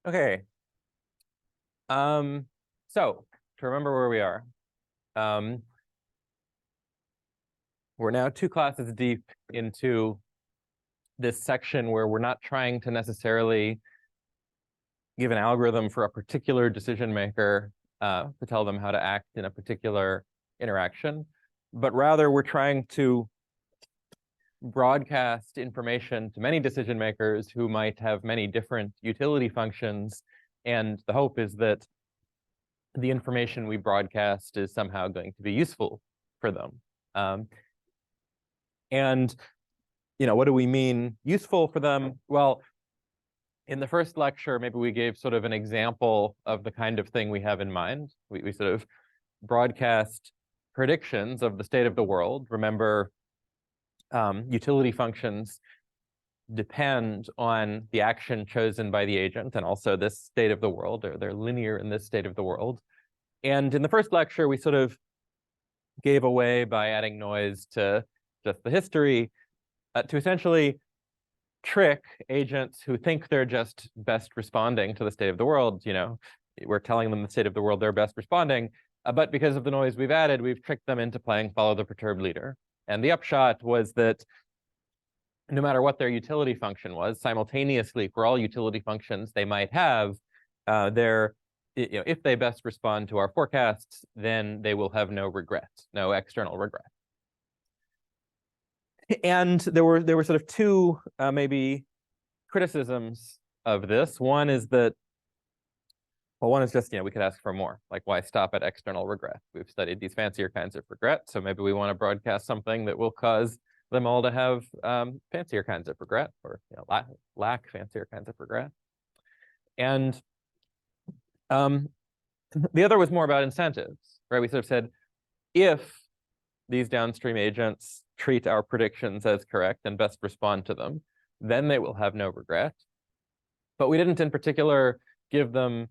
Okay. So to remember where we are, we're now 2 classes deep into this section where we're not trying to necessarily give an algorithm for a particular decision maker to tell them how to act in a particular interaction, but rather we're trying to broadcast information to many decision makers who might have many different utility functions. And the hope is that the information we broadcast is somehow going to be useful for them. And what do we mean useful for them? Well, in the first lecture, maybe we gave sort of an example of the kind of thing we have in mind. We sort of broadcast predictions of the state of the world. Remember, utility functions depend on the action chosen by the agent and also this state of the world, or they're linear in this state of the world. And in the first lecture, we sort of gave away by adding noise to just the history to essentially trick agents who think they're just best responding to the state of the world. We're telling them the state of the world they're best responding, but because of the noise we've added, we've tricked them into playing follow the perturbed leader. And the upshot was that no matter what their utility function was, simultaneously for all utility functions they might have, if they best respond to our forecasts, then they will have no regret, no external regret. And there were sort of two maybe criticisms of this. One is that, well, one is just, we could ask for more. Like, why stop at external regret? We've studied these fancier kinds of regret, so maybe we want to broadcast something that will cause them all to have fancier kinds of regret, or lack fancier kinds of regret. And the other was more about incentives, right? We sort of said, if these downstream agents treat our predictions as correct and best respond to them, then they will have no regret. But we didn't in particular give them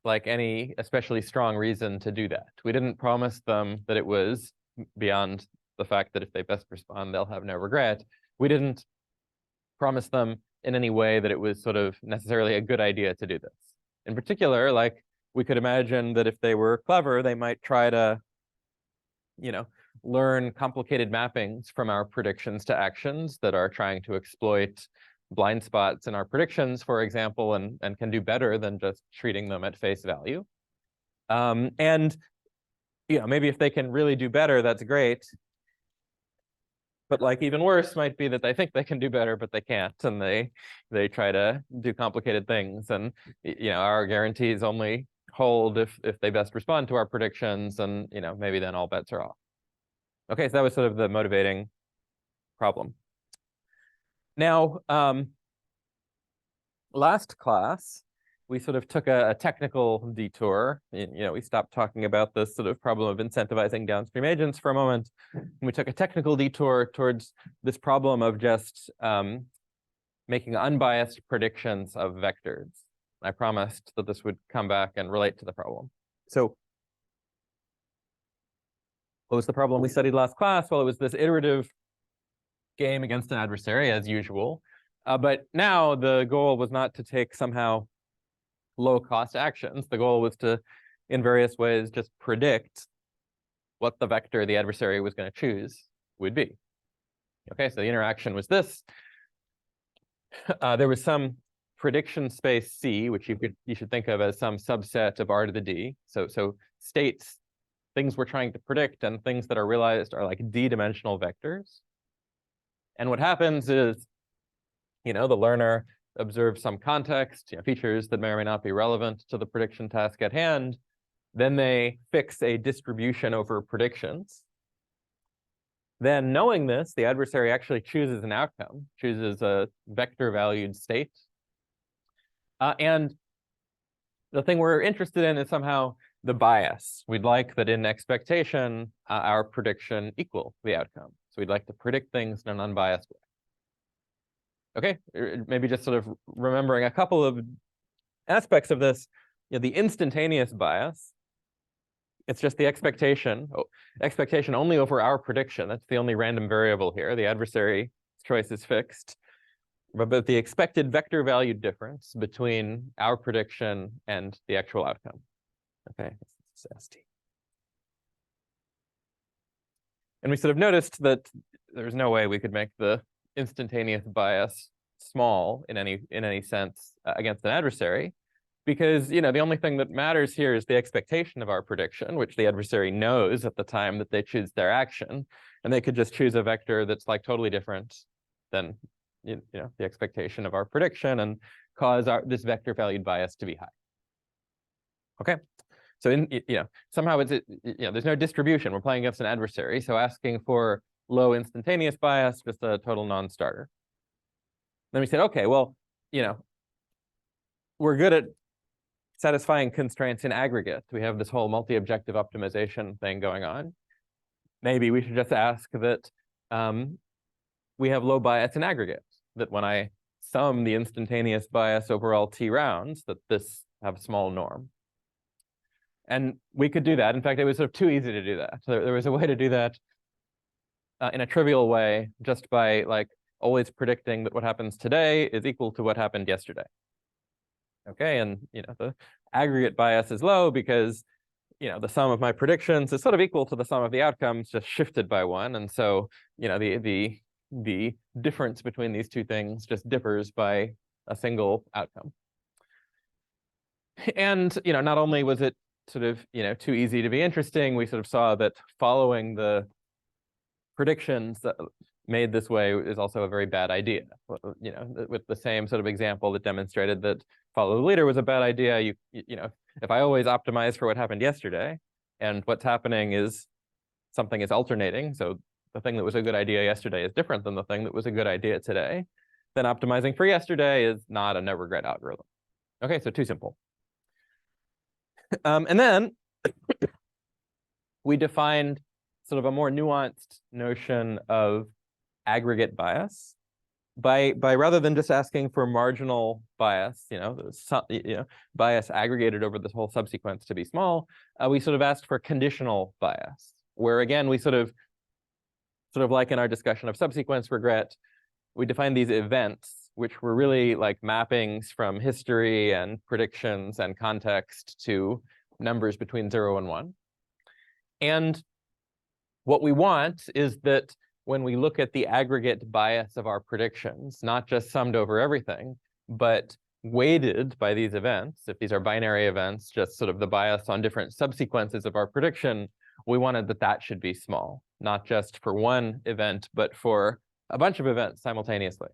like any especially strong reason to do that. We didn't promise them that it was beyond the fact that if they best respond, they'll have no regret. We didn't promise them in any way that it was sort of necessarily a good idea to do this. In particular, like, we could imagine that if they were clever, they might try to, learn complicated mappings from our predictions to actions that are trying to exploit blind spots in our predictions, for example, and can do better than just treating them at face value. And maybe if they can really do better, that's great. But like, even worse might be that they think they can do better, but they can't, and they try to do complicated things. And our guarantees only hold if they best respond to our predictions, and maybe then all bets are off. Okay, so that was sort of the motivating problem. Now, last class, we sort of took a technical detour. We stopped talking about this sort of problem of incentivizing downstream agents for a moment. And we took a technical detour towards this problem of just making unbiased predictions of vectors. I promised that this would come back and relate to the problem. So what was the problem we studied last class? Well, it was this iterative game against an adversary, as usual. But now the goal was not to take somehow low-cost actions. The goal was to, in various ways, just predict what the vector the adversary was going to choose would be. Okay, so the interaction was this. There was some prediction space C, which you should think of as some subset of R to the D. So states, things we're trying to predict, and things that are realized are like d-dimensional vectors. And what happens is, the learner observes some context, features that may or may not be relevant to the prediction task at hand. Then they fix a distribution over predictions. Then, knowing this, the adversary actually chooses an outcome, chooses a vector-valued state. And the thing we're interested in is somehow the bias. We'd like that in expectation, our prediction equal the outcome. So we'd like to predict things in an unbiased way. Okay, maybe just sort of remembering a couple of aspects of this. The instantaneous bias, it's just the expectation only over our prediction. That's the only random variable here. The adversary's choice is fixed. about the expected vector value difference between our prediction and the actual outcome. Okay, this is ST. And we sort of noticed that there's no way we could make the instantaneous bias small in any sense against an adversary, because the only thing that matters here is the expectation of our prediction, which the adversary knows at the time that they choose their action, and they could just choose a vector that's like totally different than the expectation of our prediction and cause this vector valued bias to be high. Okay. So somehow there's no distribution. We're playing against an adversary, so asking for low instantaneous bias, just a total non-starter. Then we said, okay, well, we're good at satisfying constraints in aggregate. We have this whole multi-objective optimization thing going on. Maybe we should just ask that we have low bias in aggregate, that when I sum the instantaneous bias over all t rounds, that this have small norm. And we could do that. In fact, it was sort of too easy to do that. There was a way to do that in a trivial way, just by like always predicting that what happens today is equal to what happened yesterday. Okay, and the aggregate bias is low because the sum of my predictions is sort of equal to the sum of the outcomes, just shifted by one. And so the difference between these two things just differs by a single outcome. And not only was it sort of too easy to be interesting, we sort of saw that following the predictions made this way is also a very bad idea. With the same sort of example that demonstrated that follow the leader was a bad idea. If I always optimize for what happened yesterday, and what's happening is something is alternating, so the thing that was a good idea yesterday is different than the thing that was a good idea today, then optimizing for yesterday is not a no regret algorithm. Okay, so too simple. And then we defined sort of a more nuanced notion of aggregate bias by rather than just asking for marginal bias, bias aggregated over this whole subsequence to be small, we sort of asked for conditional bias, where again we sort of like in our discussion of subsequence regret, we defined these events, which were really like mappings from history and predictions and context to numbers between 0 and 1. And what we want is that when we look at the aggregate bias of our predictions, not just summed over everything, but weighted by these events, if these are binary events, just sort of the bias on different subsequences of our prediction, we wanted that should be small, not just for one event, but for a bunch of events simultaneously.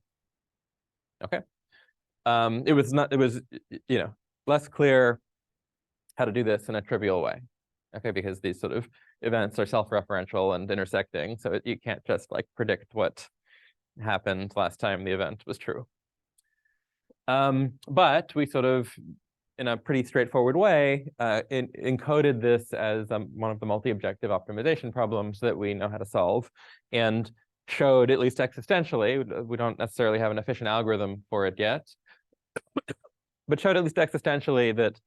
Okay. It was less clear how to do this in a trivial way. Okay, because these sort of events are self-referential and intersecting, so you can't just like predict what happened last time the event was true. But we sort of, in a pretty straightforward way, encoded this as one of the multi-objective optimization problems that we know how to solve, and showed, at least existentially, we don't necessarily have an efficient algorithm for it yet, but showed at least existentially that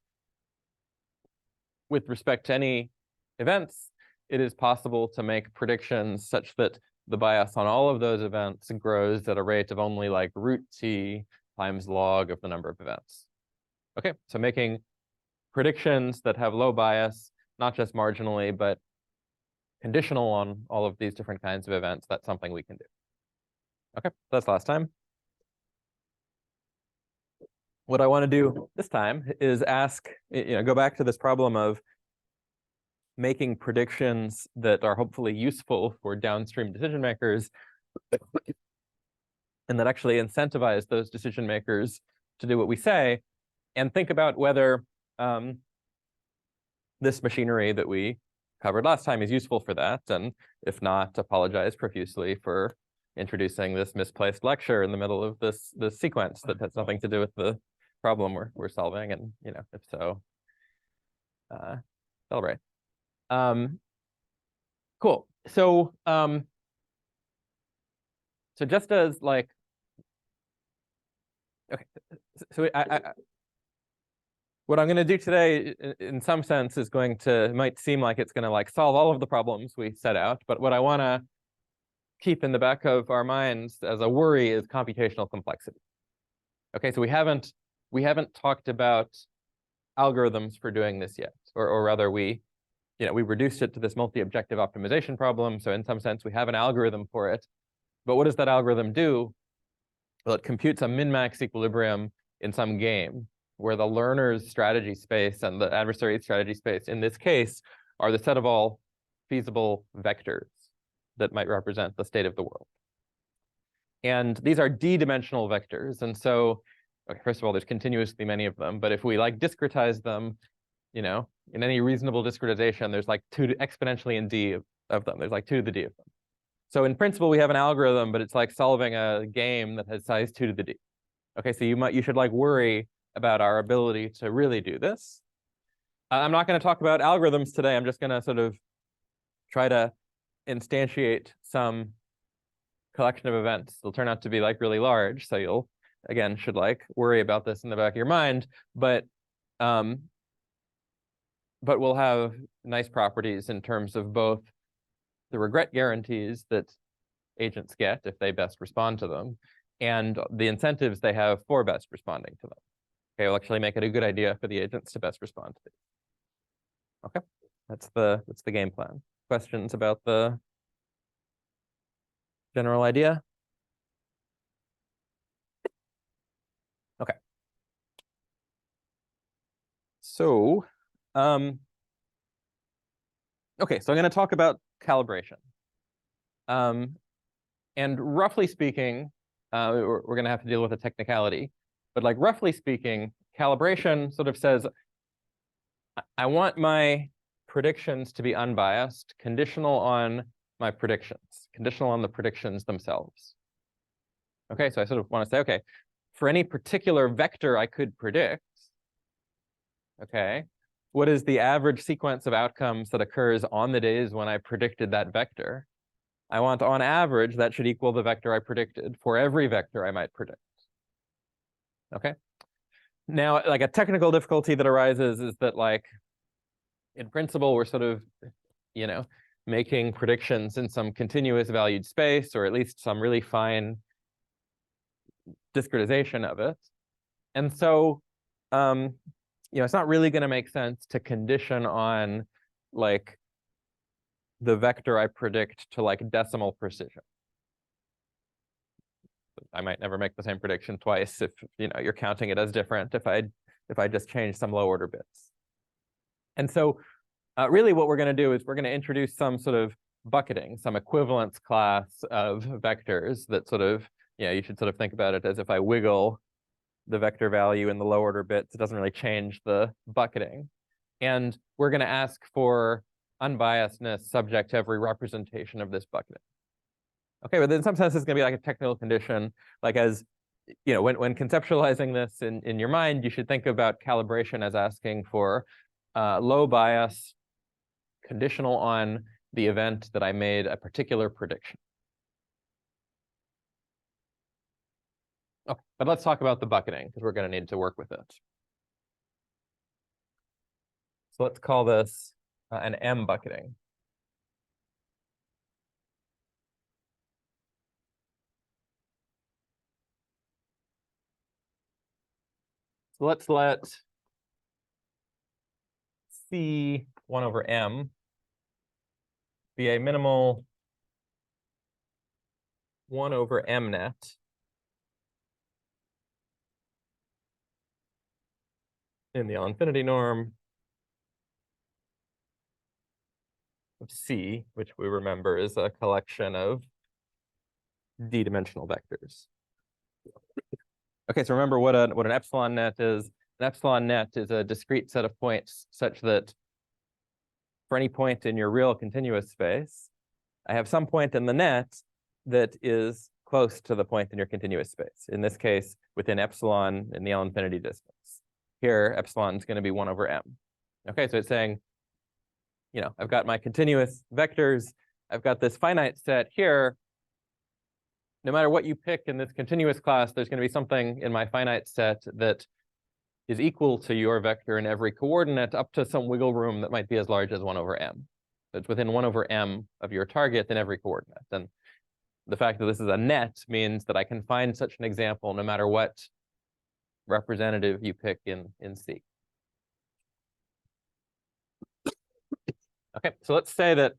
with respect to any events, it is possible to make predictions such that the bias on all of those events grows at a rate of only like root t times log of the number of events. Okay, so making predictions that have low bias, not just marginally, but conditional on all of these different kinds of events, that's something we can do. Okay, that's last time. What I want to do this time is ask, go back to this problem of making predictions that are hopefully useful for downstream decision makers and that actually incentivize those decision makers to do what we say, and think about whether this machinery that we covered last time is useful for that, and if not, apologize profusely for introducing this misplaced lecture in the middle of this sequence that has nothing to do with the problem we're solving, and if so, celebrate. Cool. So so just as like, okay, so what I'm going to do today, in some sense, is might seem like it's going to like solve all of the problems we set out, but what I want to keep in the back of our minds as a worry is computational complexity. Okay, so we haven't talked about algorithms for doing this yet, or rather we reduced it to this multi-objective optimization problem. So in some sense, we have an algorithm for it. But what does that algorithm do? Well, it computes a min-max equilibrium in some game where the learner's strategy space and the adversary's strategy space, in this case, are the set of all feasible vectors that might represent the state of the world. And these are d-dimensional vectors. And so, okay, first of all, there's continuously many of them. But if we like discretize them, in any reasonable discretization, there's like 2 to exponentially in d of them. There's like 2 to the d of them. So in principle, we have an algorithm, but it's like solving a game that has size 2 to the d. Okay, so you should like worry about our ability to really do this. I'm not going to talk about algorithms today. I'm just going to sort of try to instantiate some collection of events. They'll turn out to be like really large, so you'll again should like worry about this in the back of your mind. But we'll have nice properties in terms of both the regret guarantees that agents get if they best respond to them, and the incentives they have for best responding to them. Okay, we'll actually make it a good idea for the agents to best respond to these. Okay, that's the game plan. Questions about the general idea? Okay. So, okay, so I'm going to talk about calibration. And roughly speaking, we're going to have to deal with a technicality, but like roughly speaking, calibration sort of says, I want my predictions to be unbiased, conditional on my predictions, conditional on the predictions themselves. Okay, so I sort of want to say, okay, for any particular vector I could predict, okay, what is the average sequence of outcomes that occurs on the days when I predicted that vector? I want, on average, that should equal the vector I predicted for every vector I might predict. Okay. Now, like a technical difficulty that arises is that, like, in principle, we're sort of, making predictions in some continuous valued space, or at least some really fine discretization of it. And so, it's not really going to make sense to condition on, like, the vector I predict to like decimal precision. I might never make the same prediction twice if you're counting it as different if I just change some low order bits. And so really what we're going to do is we're going to introduce some sort of bucketing, some equivalence class of vectors that sort of, you should sort of think about it as if I wiggle the vector value in the low order bits, it doesn't really change the bucketing. And we're going to ask for unbiasedness subject to every representation of this bucketing. Okay, but in some sense, it's going to be like a technical condition. Like as, when conceptualizing this in your mind, you should think about calibration as asking for low bias, conditional on the event that I made a particular prediction. Okay, but let's talk about the bucketing because we're going to need to work with it. So let's call this an M bucketing. So let's let C 1 over M be a minimal 1 over M net in the L infinity norm of C, which we remember is a collection of d-dimensional vectors. Okay, so remember what an epsilon net is. An epsilon net is a discrete set of points such that for any point in your real continuous space, I have some point in the net that is close to the point in your continuous space. In this case, within epsilon in the L infinity distance. Here, epsilon is going to be 1 over M. Okay, so it's saying, I've got my continuous vectors. I've got this finite set here. No matter what you pick in this continuous class, there's going to be something in my finite set that is equal to your vector in every coordinate up to some wiggle room that might be as large as 1 over M. So it's within 1 over M of your target in every coordinate. And the fact that this is a net means that I can find such an example no matter what representative you pick in C. Okay, so let's say that.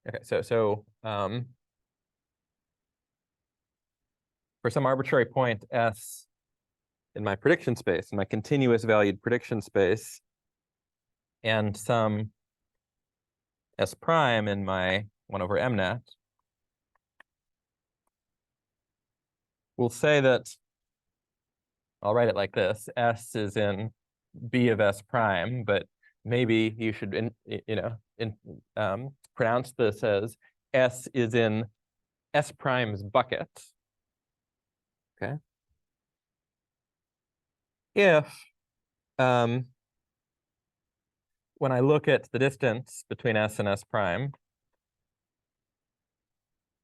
Okay, so for some arbitrary point S in my prediction space, in my continuous valued prediction space, and some S prime in my 1 over M net, we'll say that, I'll write it like this: S is in B of S prime, but maybe you should, pronounce this as S is in S prime's bucket. Okay. If when I look at the distance between S and S prime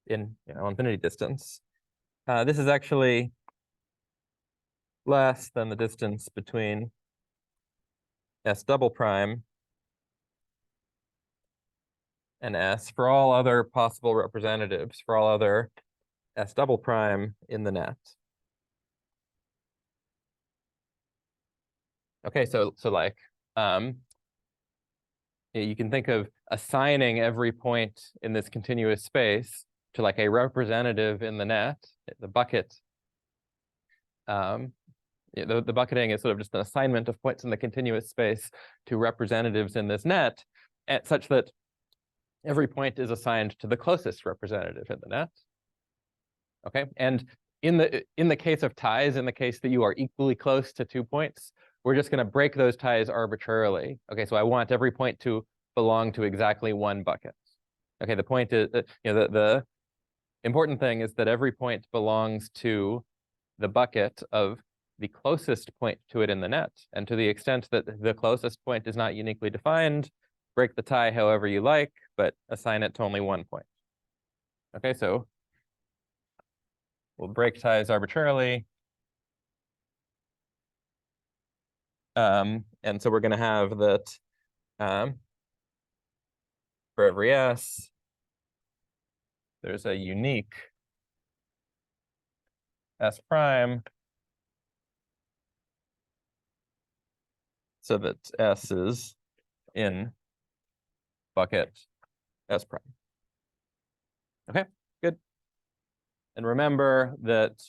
in infinity distance, this is actually less than the distance between S double prime and S for all other possible representatives, for all other S double prime in the net. Okay, so like you can think of assigning every point in this continuous space to like a representative in the net, the bucket. The bucketing is sort of just an assignment of points in the continuous space to representatives in this net, such that every point is assigned to the closest representative in the net. Okay, and in the case of ties, in the case that you are equally close to 2 points, we're just going to break those ties arbitrarily. Okay, so I want every point to belong to exactly one bucket. Okay, the point is, the important thing is that every point belongs to the bucket of the closest point to it in the net. And to the extent that the closest point is not uniquely defined, break the tie however you like, but assign it to only 1 point. Okay, so we'll break ties arbitrarily. And so we're going to have that for every S, there's a unique S prime, so that S is in bucket S prime. Okay, good. And remember that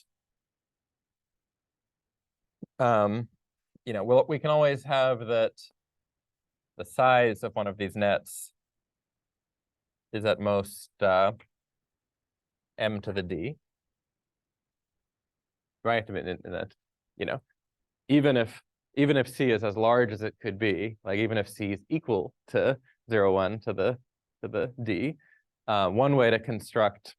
we can always have that the size of one of these nets is at most m to the d, right? I mean, even if C is as large as it could be, like even if C is equal to 0, 1 to the d, one way to construct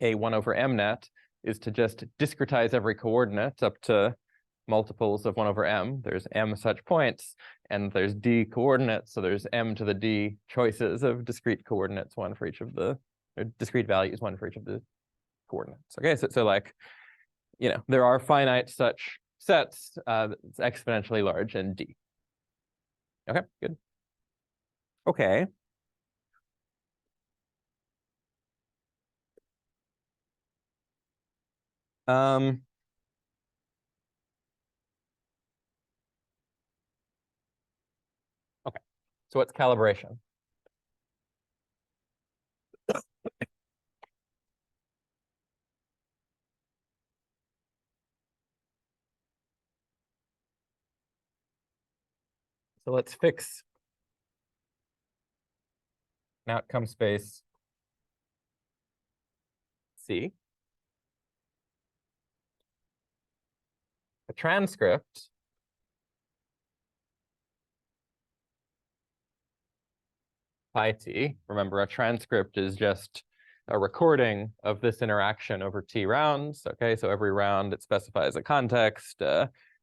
a 1 over m net is to just discretize every coordinate up to multiples of 1 over m. There's m such points, and there's d coordinates, so there's m to the d choices of discrete coordinates, one for each of the, or discrete values, one for each of the coordinates. Okay, so like, there are finite such sets that's exponentially large in D. Okay, good. Okay. Okay, so what's calibration? So let's fix an outcome space C. A transcript pi t. Remember, a transcript is just a recording of this interaction over t rounds. Okay, so every round it specifies a context,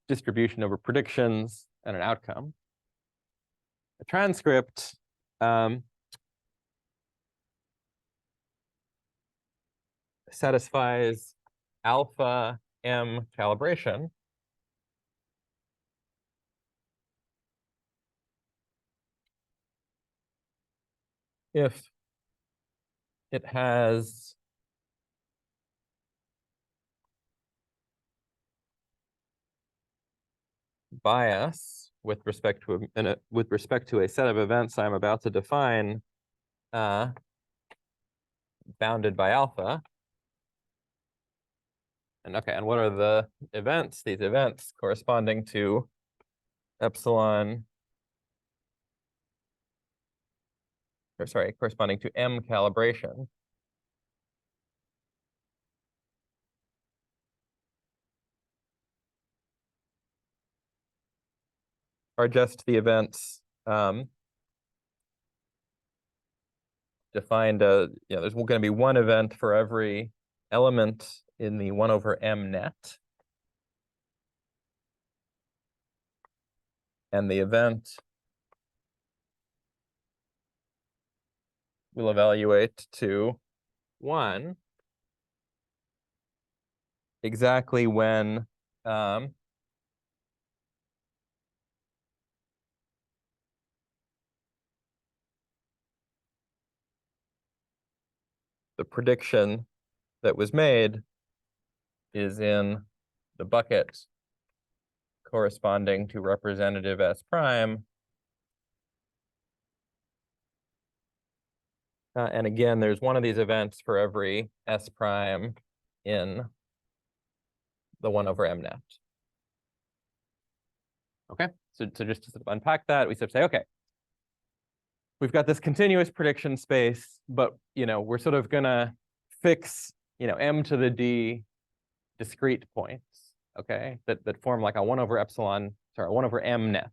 distribution over predictions, and an outcome. A transcript satisfies alpha m calibration if it has bias with respect to a set of events I'm about to define, bounded by alpha. And okay, and what are the events? These events corresponding to epsilon, or sorry, corresponding to M calibration. Are just the events defined as, there's going to be one event for every element in the 1 over M net. And the event will evaluate to 1 exactly when the prediction that was made is in the bucket corresponding to representative S prime. And again, there's one of these events for every S prime in the 1 over M net. Okay, so just to sort of unpack that, we sort of say, okay, we've got this continuous prediction space, but we're sort of gonna fix M to the D discrete points, okay, that form like a 1 over M net.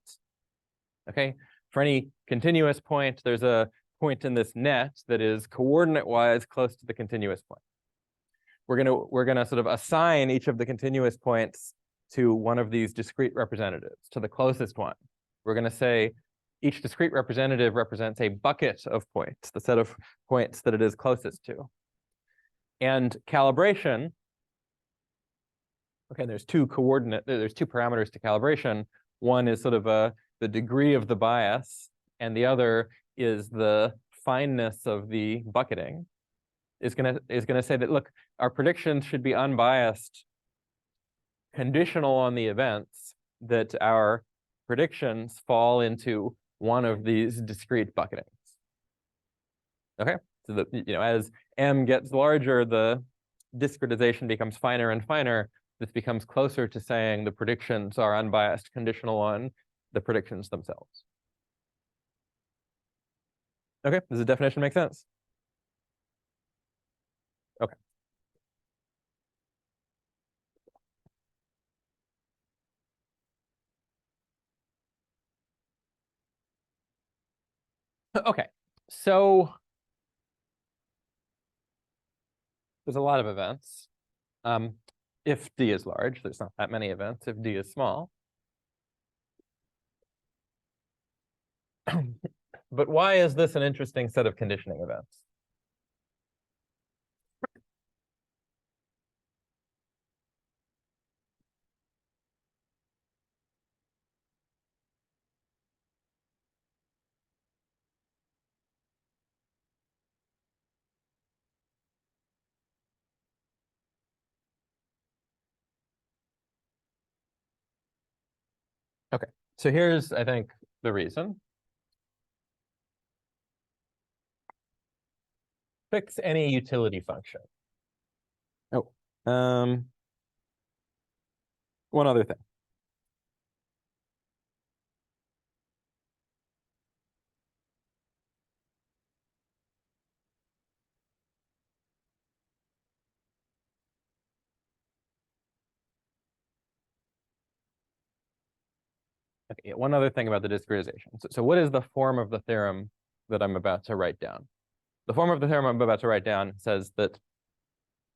Okay, for any continuous point, there's a point in this net that is coordinate-wise close to the continuous point. We're gonna sort of assign each of the continuous points to one of these discrete representatives, to the closest one. We're gonna say each discrete representative represents a bucket of points, the set of points that it is closest to. And calibration, okay, there's two parameters to calibration. One is sort of the degree of the bias, and the other is the fineness of the bucketing. Is gonna say that, look, our predictions should be unbiased, conditional on the events that our predictions fall into one of these discrete bucketings. Okay, so that as M gets larger, the discretization becomes finer and finer. This becomes closer to saying the predictions are unbiased, conditional on the predictions themselves. Okay, does the definition make sense? Okay. Okay, so there's a lot of events. If D is large, there's not that many events. If D is small. But why is this an interesting set of conditioning events? Okay, so here's, I think, the reason. Fix any utility function. Oh, one other thing. Okay, one other thing about the discretization. So what is the form of the theorem that I'm about to write down? The form of the theorem I'm about to write down says that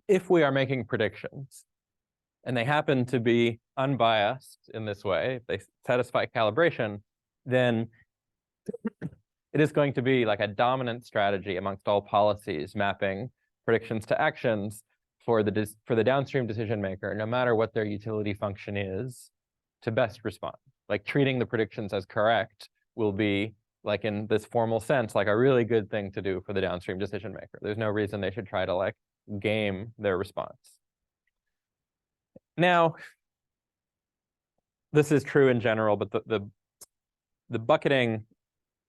if we are making predictions, and they happen to be unbiased in this way, they satisfy calibration, then it is going to be like a dominant strategy amongst all policies mapping predictions to actions for the downstream decision maker, no matter what their utility function is, to best respond. Like treating the predictions as correct will be like in this formal sense, like a really good thing to do for the downstream decision maker. There's no reason they should try to like game their response. Now, this is true in general, but the bucketing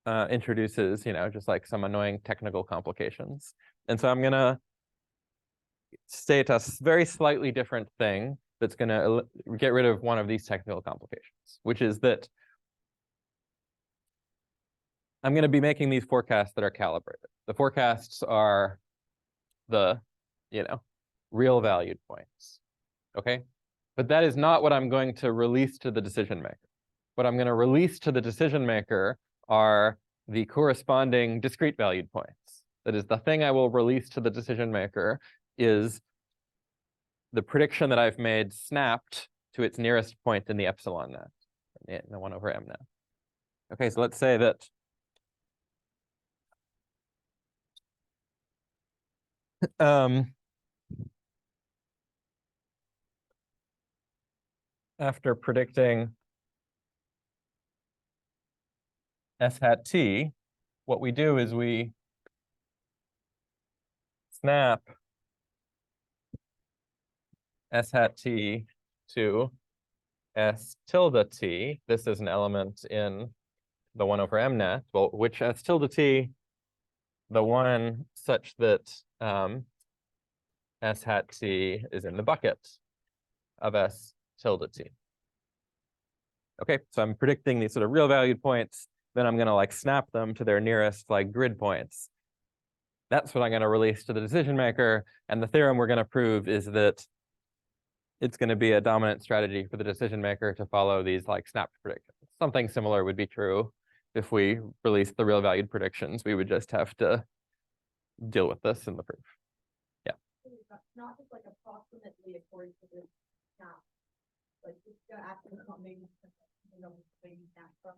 introduces, just like some annoying technical complications. And so I'm gonna state a very slightly different thing that's gonna get rid of one of these technical complications, which is that I'm going to be making these forecasts that are calibrated. The forecasts are the, real valued points, okay? But that is not what I'm going to release to the decision maker. What I'm going to release to the decision maker are the corresponding discrete valued points. That is, the thing I will release to the decision maker is the prediction that I've made snapped to its nearest point in the epsilon net, in the 1 over m net. Okay, so let's say that after predicting s hat t, what we do is we snap s hat t to s tilde t. This is an element in the 1 over m net. Well, which s tilde t, the one such that s hat t is in the bucket of s tilde t. Okay, so I'm predicting these sort of real valued points. Then I'm going to like snap them to their nearest like grid points. That's what I'm going to release to the decision maker. And the theorem we're going to prove is that it's going to be a dominant strategy for the decision maker to follow these like snapped predictions. Something similar would be true if we release the real valued predictions. We would just have to deal with this in the proof. Yeah. Not just like approximately according to this snap. Like it's going to actually not maybe snap from.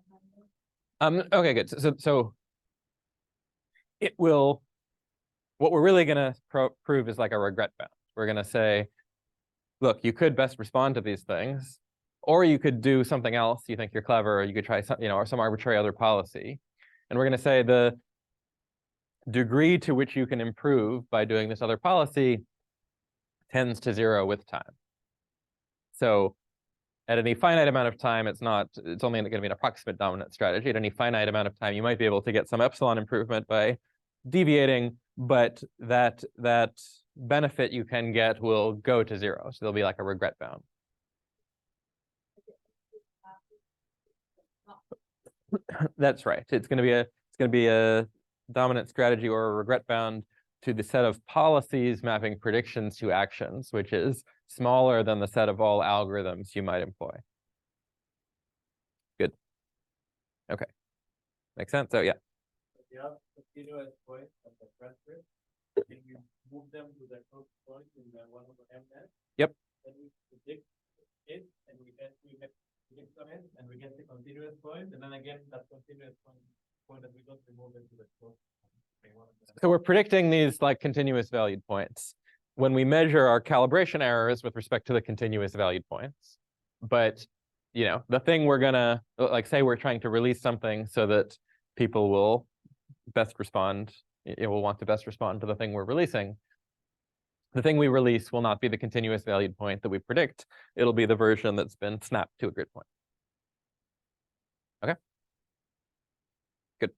Okay, good. So it will. What we're really going to prove is like a regret bound. We're going to say, look, you could best respond to these things, or you could do something else. You think you're clever, or you could try some, or some arbitrary other policy. And we're going to say the degree to which you can improve by doing this other policy tends to 0 with time. So at any finite amount of time, it's only going to be an approximate dominant strategy. At any finite amount of time, you might be able to get some epsilon improvement by deviating, but that benefit you can get will go to 0. So there'll be like a regret bound. That's right. It's going to be a dominant strategy or a regret bound to the set of policies mapping predictions to actions, which is smaller than the set of all algorithms you might employ. Good. Okay. Makes sense? So yeah. You have continuous points of the transcript. Then you move them to the close point in the 1 over m net. Yep. Then we predict it, and we predict on it, and we get the continuous point, and then again that continuous point that we don't remove into the close point. So we're predicting these like continuous valued points when we measure our calibration errors with respect to the continuous valued points. But the thing we're gonna like say we're trying to release something so that people will best respond. It will want to best respond to the thing we're releasing. The thing we release will not be the continuous valued point that we predict. It'll be the version that's been snapped to a grid point. Okay. Good.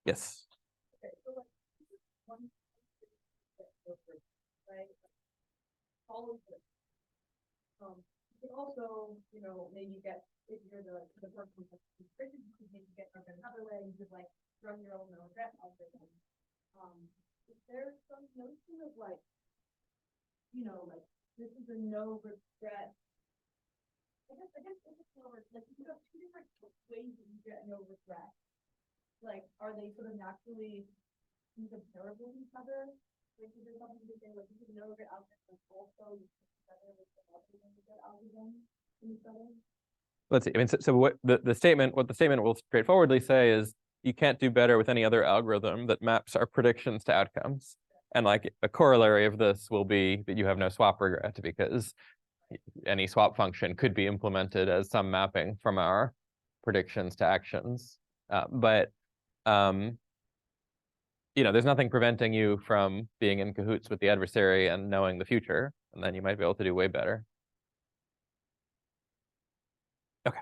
Yes. Okay, so like one right? All of this. You can also, maybe get if you're the person that's restricted, you can maybe get another way. You could like run your own regret algorithm. Is there some notion of like, like this is a no regret? I guess it's no regret. Like you have two different ways that you get no regret. Like, are they sort of naturally incomparable with each other? Like, is there something to say like you can no regret algorithm also you put together with the other regret algorithm in each other? Let's see. I mean, so what the statement will straightforwardly say is you can't do better with any other algorithm that maps our predictions to outcomes. And like a corollary of this will be that you have no swap regret because any swap function could be implemented as some mapping from our predictions to actions. But you know, there's nothing preventing you from being in cahoots with the adversary and knowing the future, and then you might be able to do way better. Okay.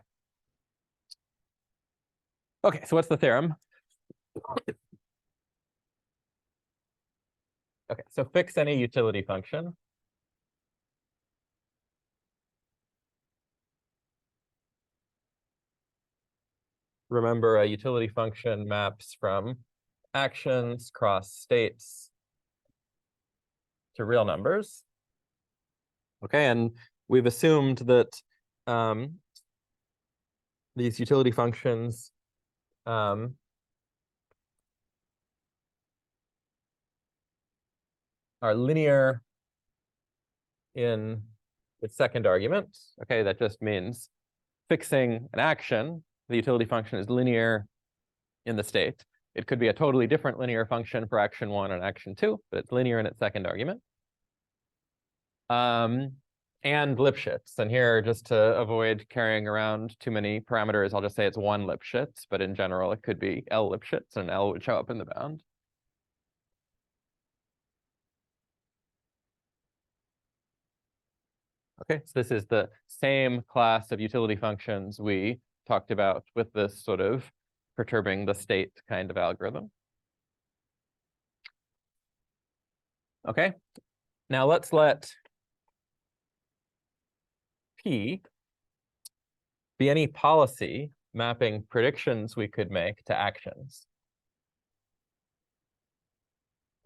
Okay, so what's the theorem? Okay, so fix any utility function. Remember, a utility function maps from actions cross states to real numbers. Okay, and we've assumed that these utility functions are linear in its second argument. Okay, that just means fixing an action, the utility function is linear in the state. It could be a totally different linear function for action 1 and action 2, but it's linear in its second argument. And Lipschitz. And here, just to avoid carrying around too many parameters, I'll just say it's 1 Lipschitz, but in general, it could be L Lipschitz, and L would show up in the bound. Okay, so this is the same class of utility functions we talked about with this sort of perturbing the state kind of algorithm. Okay, now let's let P be any policy mapping predictions we could make to actions.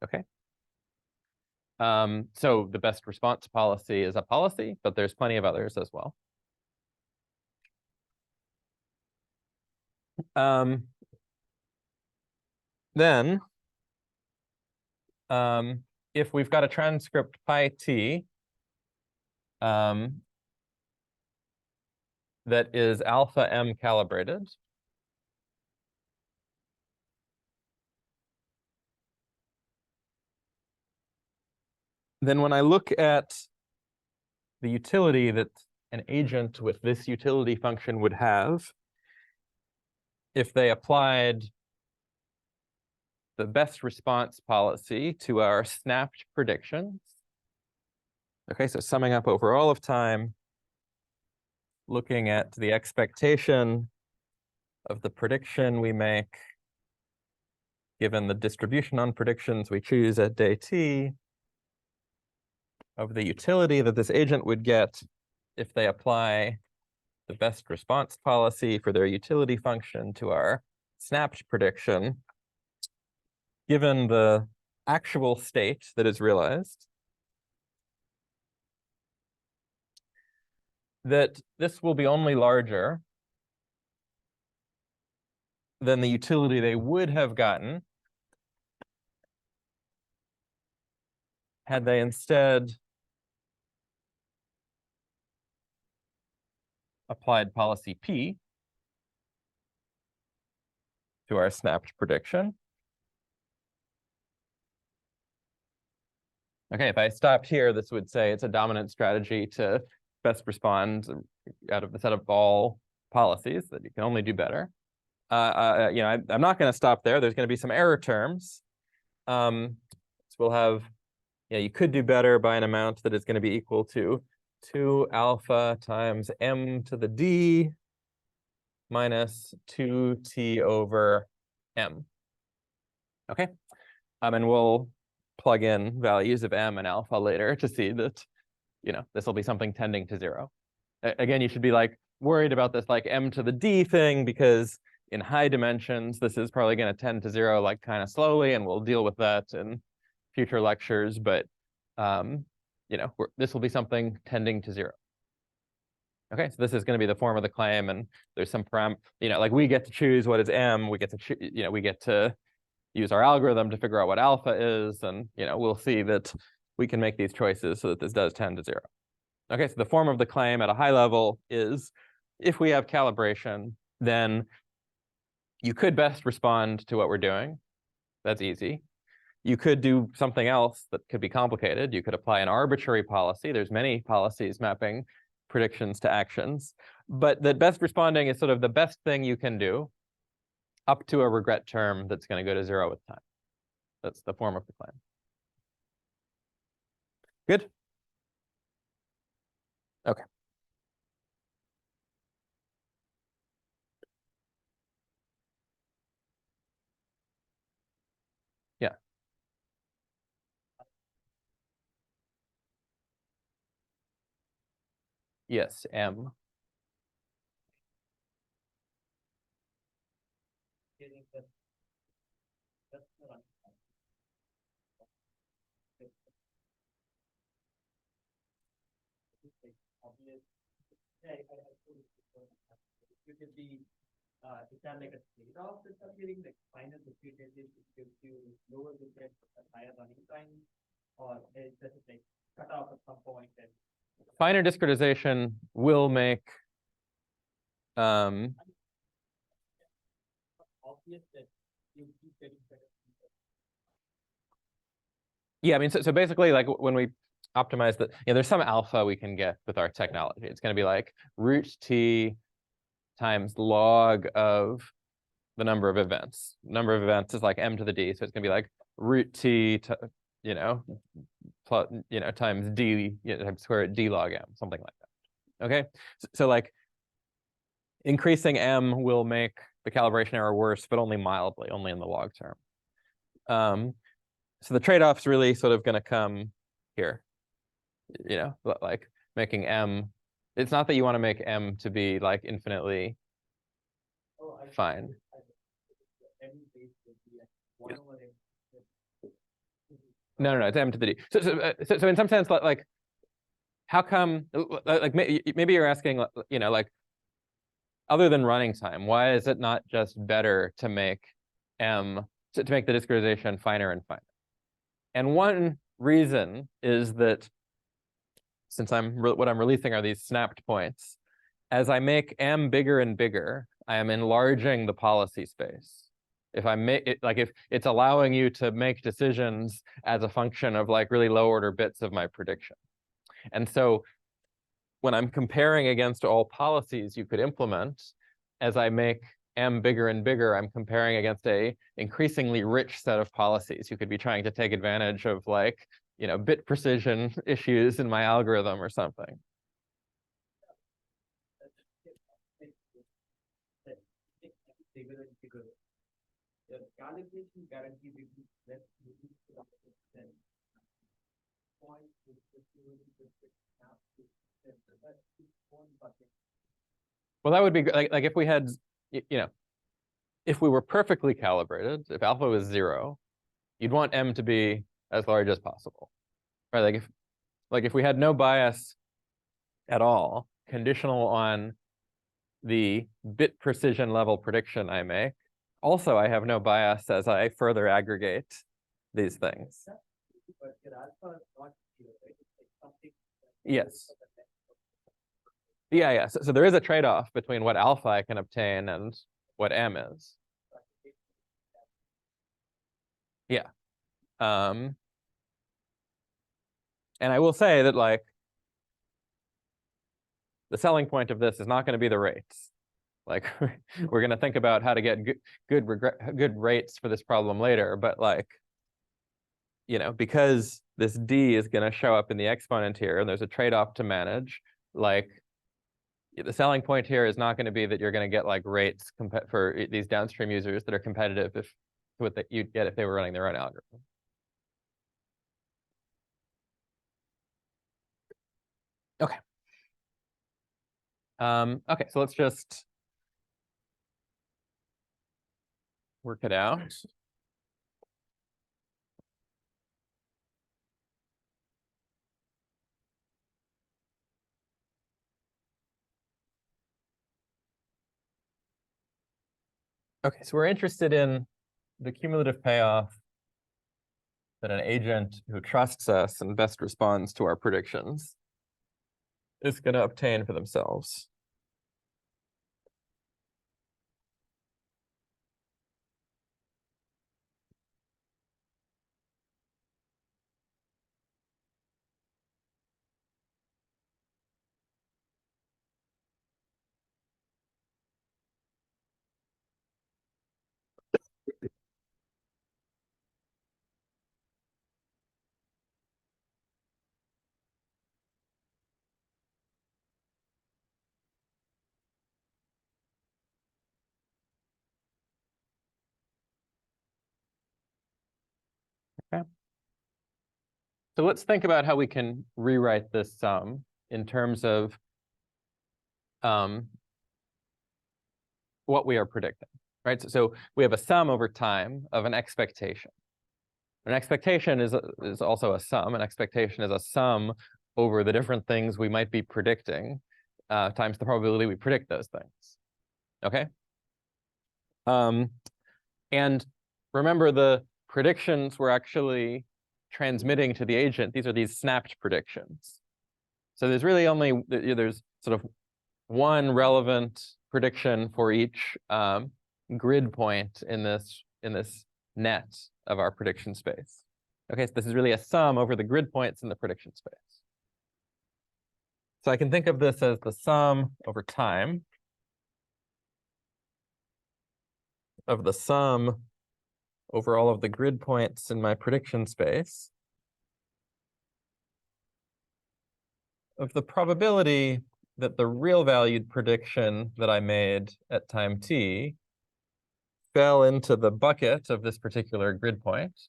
Okay. So the best response policy is a policy, but there's plenty of others as well. Then, if we've got a transcript pi t that is alpha m calibrated, then when I look at the utility that an agent with this utility function would have, if they applied the best response policy to our snapped predictions. Okay, so summing up over all of time, looking at the expectation of the prediction we make given the distribution on predictions we choose at day t, of the utility that this agent would get if they apply the best response policy for their utility function to our snapped prediction, given the actual state that is realized, that this will be only larger than the utility they would have gotten had they instead applied policy P to our snapped prediction. Okay, if I stopped here, this would say it's a dominant strategy to best respond out of the set of all policies, that you can only do better. I'm not going to stop there. There's going to be some error terms. So we'll have, you could do better by an amount that is going to be equal to 2 alpha times m to the d minus 2t over m. Okay, and we'll plug in values of m and alpha later to see that, this will be something tending to 0. Again, you should be like worried about this like m to the d thing, because in high dimensions, this is probably going to tend to 0 like kind of slowly, and we'll deal with that in future lectures. But this will be something tending to 0. Okay, so this is going to be the form of the claim, and there's some like we get to choose what is m. We get to we get to use our algorithm to figure out what alpha is, and we'll see that we can make these choices so that this does tend to 0. Okay, so the form of the claim at a high level is, if we have calibration, then you could best respond to what we're doing. That's easy. You could do something else that could be complicated. You could apply an arbitrary policy. There's many policies mapping predictions to actions, but that best responding is sort of the best thing you can do. up to a regret term that's going to go to 0 with time. That's the form of the claim. Good? Okay. Yeah. Yes, M. You can be, is that like a trade-off that's appearing, like final repeatedly gives you lower regret but higher running time, or is that like cut off at some point and Finer discretization will make obvious that you keep getting better? yeah, I mean, so basically, like when we optimize the, there's some alpha we can get with our technology. It's going to be like root t times log of the number of events. Number of events is like m to the d, so it's going to be like root t, plus, times d, times square root d log m, something like that. Okay, so like increasing m will make the calibration error worse, but only mildly, only in the log term. So the trade-off's really sort of going to come here, like making m. It's not that you want to make m to be like infinitely fine. No, it's m to the d. So in some sense, like, how come? Like maybe you're asking, like, other than running time, why is it not just better to make m to make the discretization finer and finer? And one reason is that since what I'm releasing are these snapped points, as I make m bigger and bigger, I am enlarging the policy space. If I make it, like if it's allowing you to make decisions as a function of like really low order bits of my prediction. And so when I'm comparing against all policies you could implement, as I make m bigger and bigger, I'm comparing against a increasingly rich set of policies. You could be trying to take advantage of like, bit precision issues in my algorithm or something. The calibration guarantee will be less than well, that would be like if we had, if we were perfectly calibrated, if alpha was 0, you'd want m to be as large as possible, right? Like if we had no bias at all, conditional on the bit precision level prediction I make. Also, I have no bias as I further aggregate these things. Yes. Yeah. So there is a trade-off between what alpha I can obtain and what m is. Yeah. And I will say that like the selling point of this is not going to be the rates. Like we're going to think about how to get good rates for this problem later, but like, because this d is going to show up in the exponent here, and there's a trade-off to manage, like the selling point here is not going to be that you're going to get like rates for these downstream users that are competitive to what you'd get if they were running their own algorithm. Okay. Okay, so let's just work it out. Okay, so we're interested in the cumulative payoff that an agent who trusts us and best responds to our predictions is going to obtain for themselves. So let's think about how we can rewrite this sum in terms of what we are predicting, right? So we have a sum over time of an expectation. An expectation is also a sum. An expectation is a sum over the different things we might be predicting times the probability we predict those things. Okay? And remember, the predictions we're actually transmitting to the agent. These are these snapped predictions. So there's really only, there's sort of one relevant prediction for each grid point in this net of our prediction space. Okay, so this is really a sum over the grid points in the prediction space. So I can think of this as the sum over time of the sum over all of the grid points in my prediction space of the probability that the real valued prediction that I made at time t fell into the bucket of this particular grid point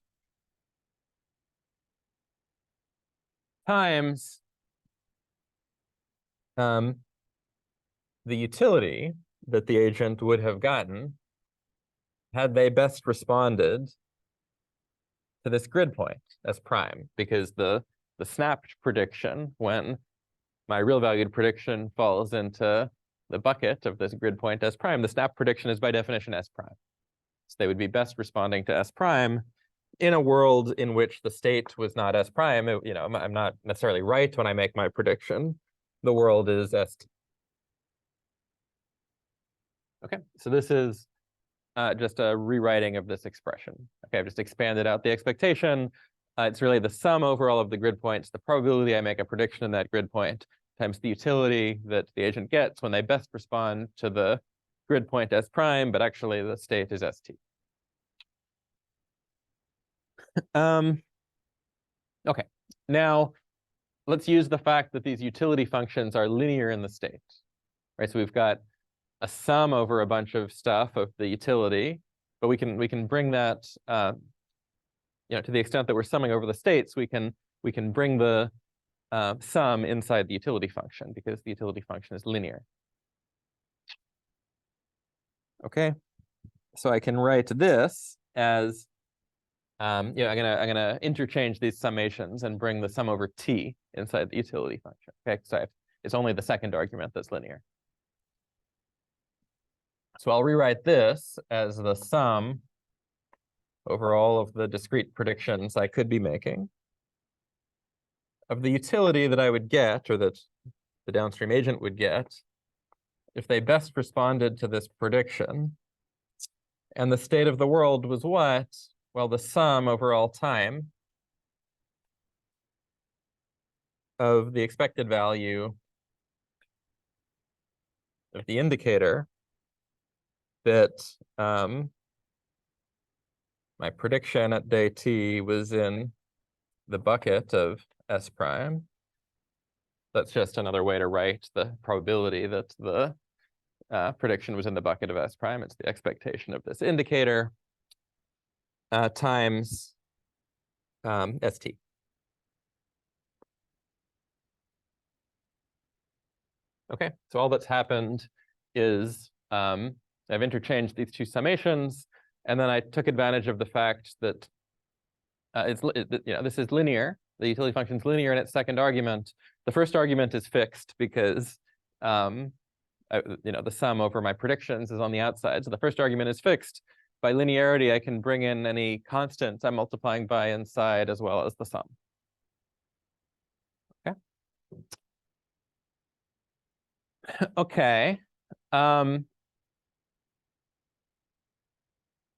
times the utility that the agent would have gotten had they best responded to this grid point as prime, because the snapped prediction, when my real valued prediction falls into the bucket of this grid point S prime, the snap prediction is by definition S prime. So they would be best responding to S prime in a world in which the state was not S prime. You know, I'm not necessarily right when I make my prediction. The world is ST. Okay, so this is just a rewriting of this expression. Okay, I've just expanded out the expectation. It's really the sum over all of the grid points, the probability I make a prediction in that grid point, times the utility that the agent gets when they best respond to the grid point S prime, but actually the state is ST. Okay, now let's use the fact that these utility functions are linear in the state, right? So we've got a sum over a bunch of stuff of the utility, but we can bring that, you know, to the extent that we're summing over the states, we can bring the sum inside the utility function because the utility function is linear. Okay, so I can write this as, you know, I'm gonna interchange these summations and bring the sum over t inside the utility function. Okay, so it's only the second argument that's linear. So I'll rewrite this as the sum over all of the discrete predictions I could be making of the utility that I would get, or that the downstream agent would get, if they best responded to this prediction. And the state of the world was what? Well, the sum over all time of the expected value of the indicator that my prediction at day t was in the bucket of S prime. That's just another way to write the probability that the prediction was in the bucket of S prime. It's the expectation of this indicator times ST. Okay, so all that's happened is I've interchanged these two summations, and then I took advantage of the fact that you know, this is linear. The utility function is linear in its second argument. The first argument is fixed because you know, the sum over my predictions is on the outside. So the first argument is fixed. By linearity, I can bring in any constant I'm multiplying by inside as well as the sum. Okay. Okay.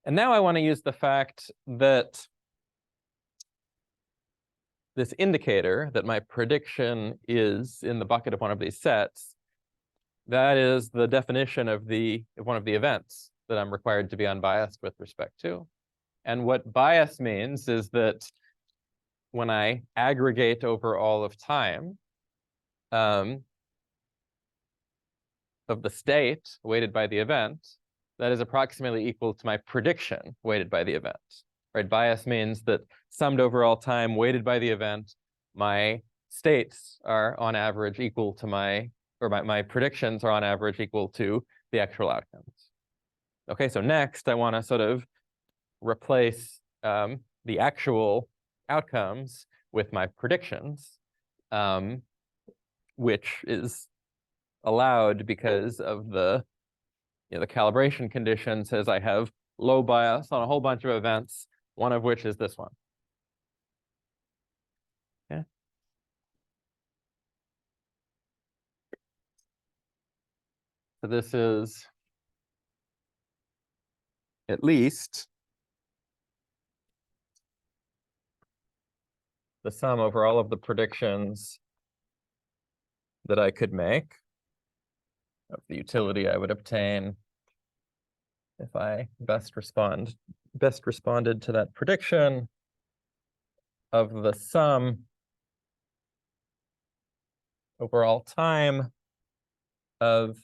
And now I want to use the fact that this indicator that my prediction is in the bucket of one of these sets, that is the definition of one of the events that I'm required to be unbiased with respect to. And what bias means is that when I aggregate over all of time of the state weighted by the event, that is approximately equal to my prediction weighted by the event. Right? Bias means that summed over all time weighted by the event, my states are on average equal to my predictions are on average equal to the actual outcomes. Okay, so next I want to sort of replace the actual outcomes with my predictions, which is allowed because of the calibration condition says I have low bias on a whole bunch of events, one of which is this one. Okay. So this is at least the sum over all of the predictions that I could make of the utility I would obtain if I best responded to that prediction of the sum over all time of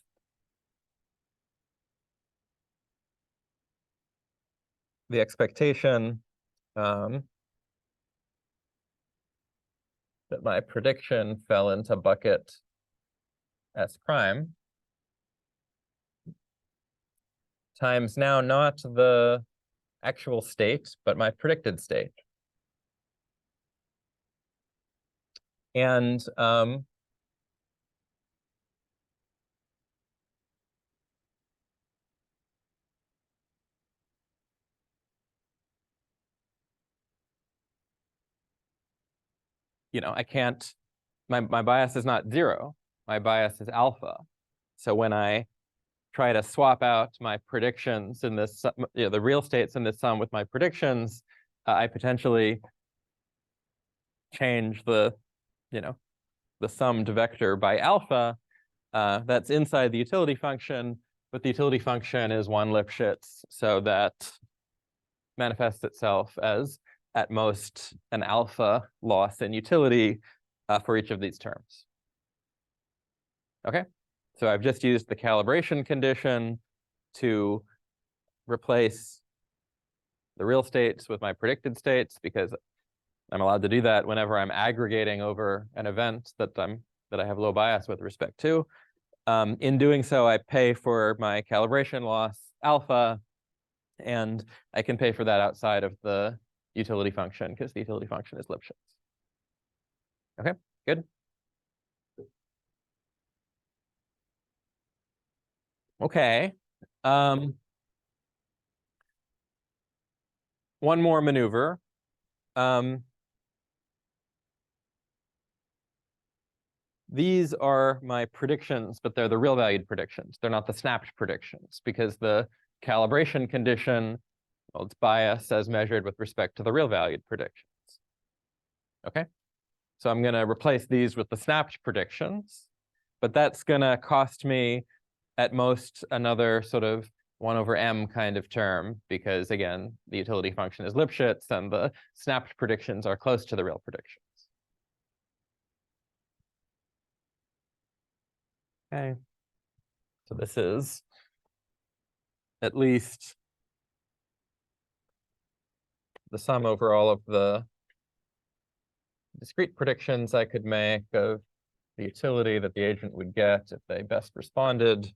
the expectation that my prediction fell into bucket S prime times now not the actual state, but my predicted state. And I can't, my bias is not 0. My bias is alpha. So when I try to swap out my predictions in this, the real states in this sum with my predictions, I potentially change the summed vector by alpha. That's inside the utility function, but the utility function is 1 Lipschitz, so that manifests itself as at most an alpha loss in utility for each of these terms. Okay, so I've just used the calibration condition to replace the real states with my predicted states, because I'm allowed to do that whenever I'm aggregating over an event that I have low bias with respect to. In doing so, I pay for my calibration loss alpha, and I can pay for that outside of the utility function because the utility function is Lipschitz. Okay, good. Okay. One more maneuver. These are my predictions, but they're the real valued predictions. They're not the snapped predictions because the calibration condition, well, it's bias as measured with respect to the real valued predictions. Okay, so I'm going to replace these with the snapped predictions, but that's going to cost me at most another sort of 1 over m kind of term, because again, the utility function is Lipschitz and the snapped predictions are close to the real predictions. Okay, so this is at least the sum over all of the discrete predictions I could make of the utility that the agent would get if they best responded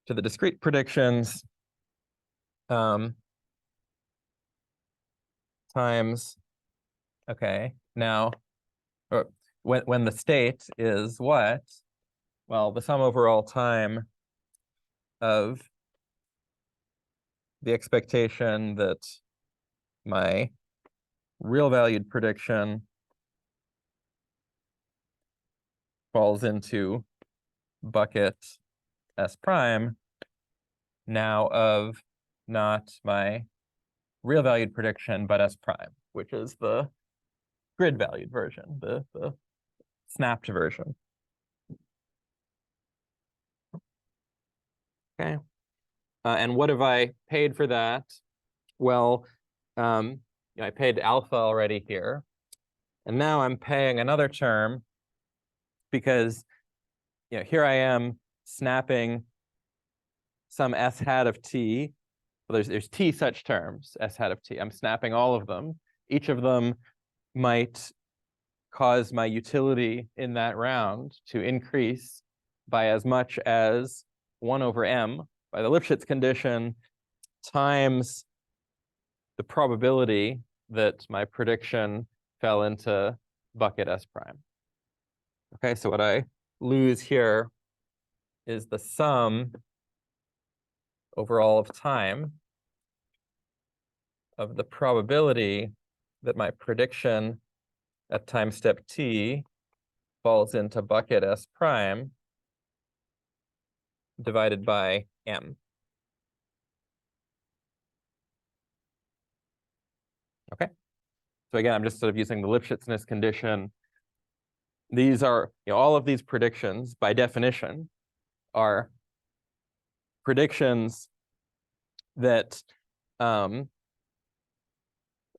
to the discrete predictions, times, okay, now, when the state is what? Well, the sum over all time of the expectation that my real valued prediction falls into bucket S prime, now of not my real valued prediction, but S prime, which is the grid valued version, the snapped version. Okay. And what have I paid for that? Well, I paid alpha already here. And now I'm paying another term because here I am snapping some S hat of t. Well, there's t such terms, S hat of t. I'm snapping all of them. Each of them might cause my utility in that round to increase by as much as 1 over m by the Lipschitz condition times the probability that my prediction fell into bucket S prime. Okay, so what I lose here is the sum over all of time of the probability that my prediction at time step t falls into bucket S prime divided by m. Okay, so again, I'm just sort of using the Lipschitzness condition. These are, all of these predictions by definition are predictions that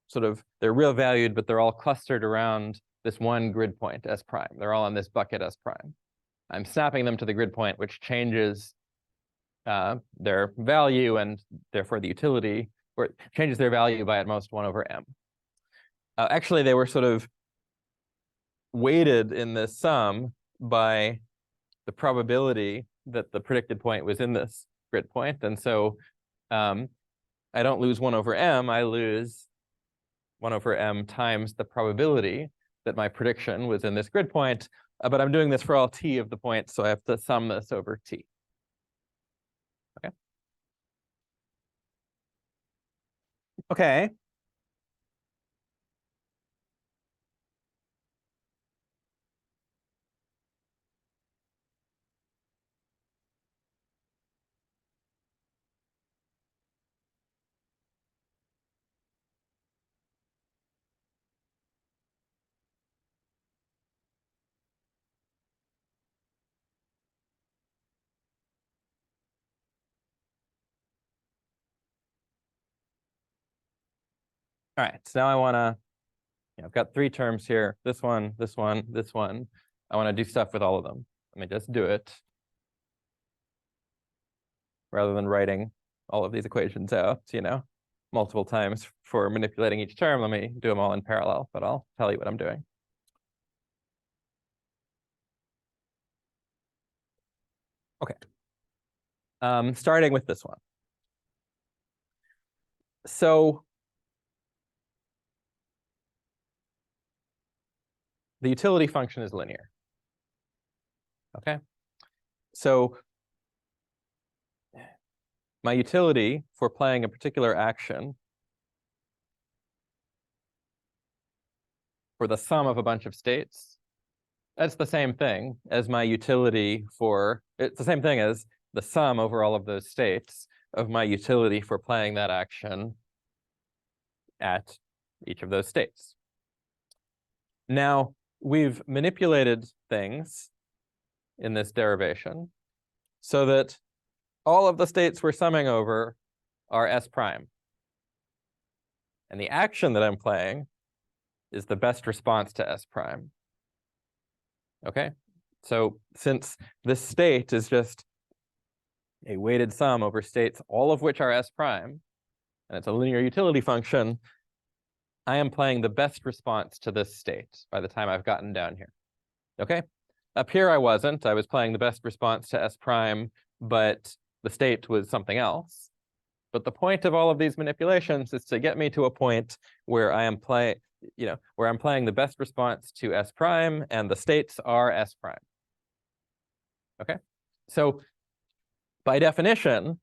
sort of, they're real valued, but they're all clustered around this one grid point, S prime. They're all on this bucket S prime. I'm snapping them to the grid point, which changes their value and therefore the utility, or it changes their value by at most 1 over m. Actually, they were sort of weighted in this sum by the probability that the predicted point was in this grid point. And so I don't lose 1 over m, I lose 1 over m times the probability that my prediction was in this grid point. But I'm doing this for all t of the points, so I have to sum this over t. Okay. Okay. All right, so now I want to, I've got 3 terms here, this one, this one, this one. I want to do stuff with all of them. Let me just do it rather than writing all of these equations out, multiple times for manipulating each term. Let me do them all in parallel, but I'll tell you what I'm doing. Okay. Starting with this one. So the utility function is linear. Okay. So my utility for playing a particular action for the sum of a bunch of states, that's the same thing as my utility for, it's the same thing as the sum over all of those states of my utility for playing that action at each of those states. Now, we've manipulated things in this derivation so that all of the states we're summing over are S prime. And the action that I'm playing is the best response to S prime. Okay, so since this state is just a weighted sum over states, all of which are S prime, and it's a linear utility function, I am playing the best response to this state by the time I've gotten down here. Okay, up here I wasn't. I was playing the best response to S prime, but the state was something else. But the point of all of these manipulations is to get me to a point where I am playing the best response to S prime, and the states are S prime. Okay, so by definition,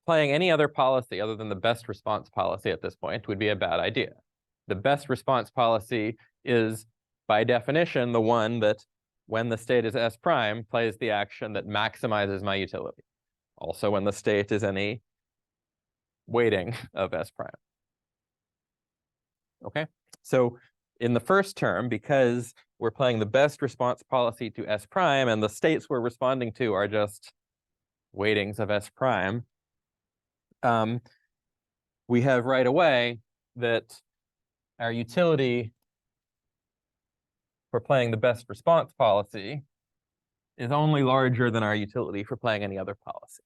playing any other policy other than the best response policy at this point would be a bad idea. The best response policy is, by definition, the one that, when the state is S prime, plays the action that maximizes my utility. Also, when the state is any weighting of S prime. Okay, so in the first term, because we're playing the best response policy to S prime, and the states we're responding to are just weightings of S prime, we have right away that our utility for playing the best response policy is only larger than our utility for playing any other policy.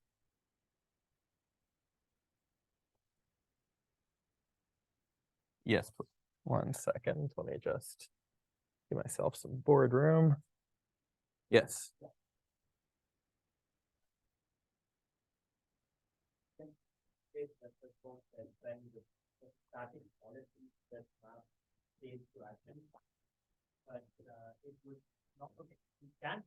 Yes, please. 1 second. Let me just give myself some boardroom. Yes. That response and then the static policy that stays to action. But it would not, okay, you can,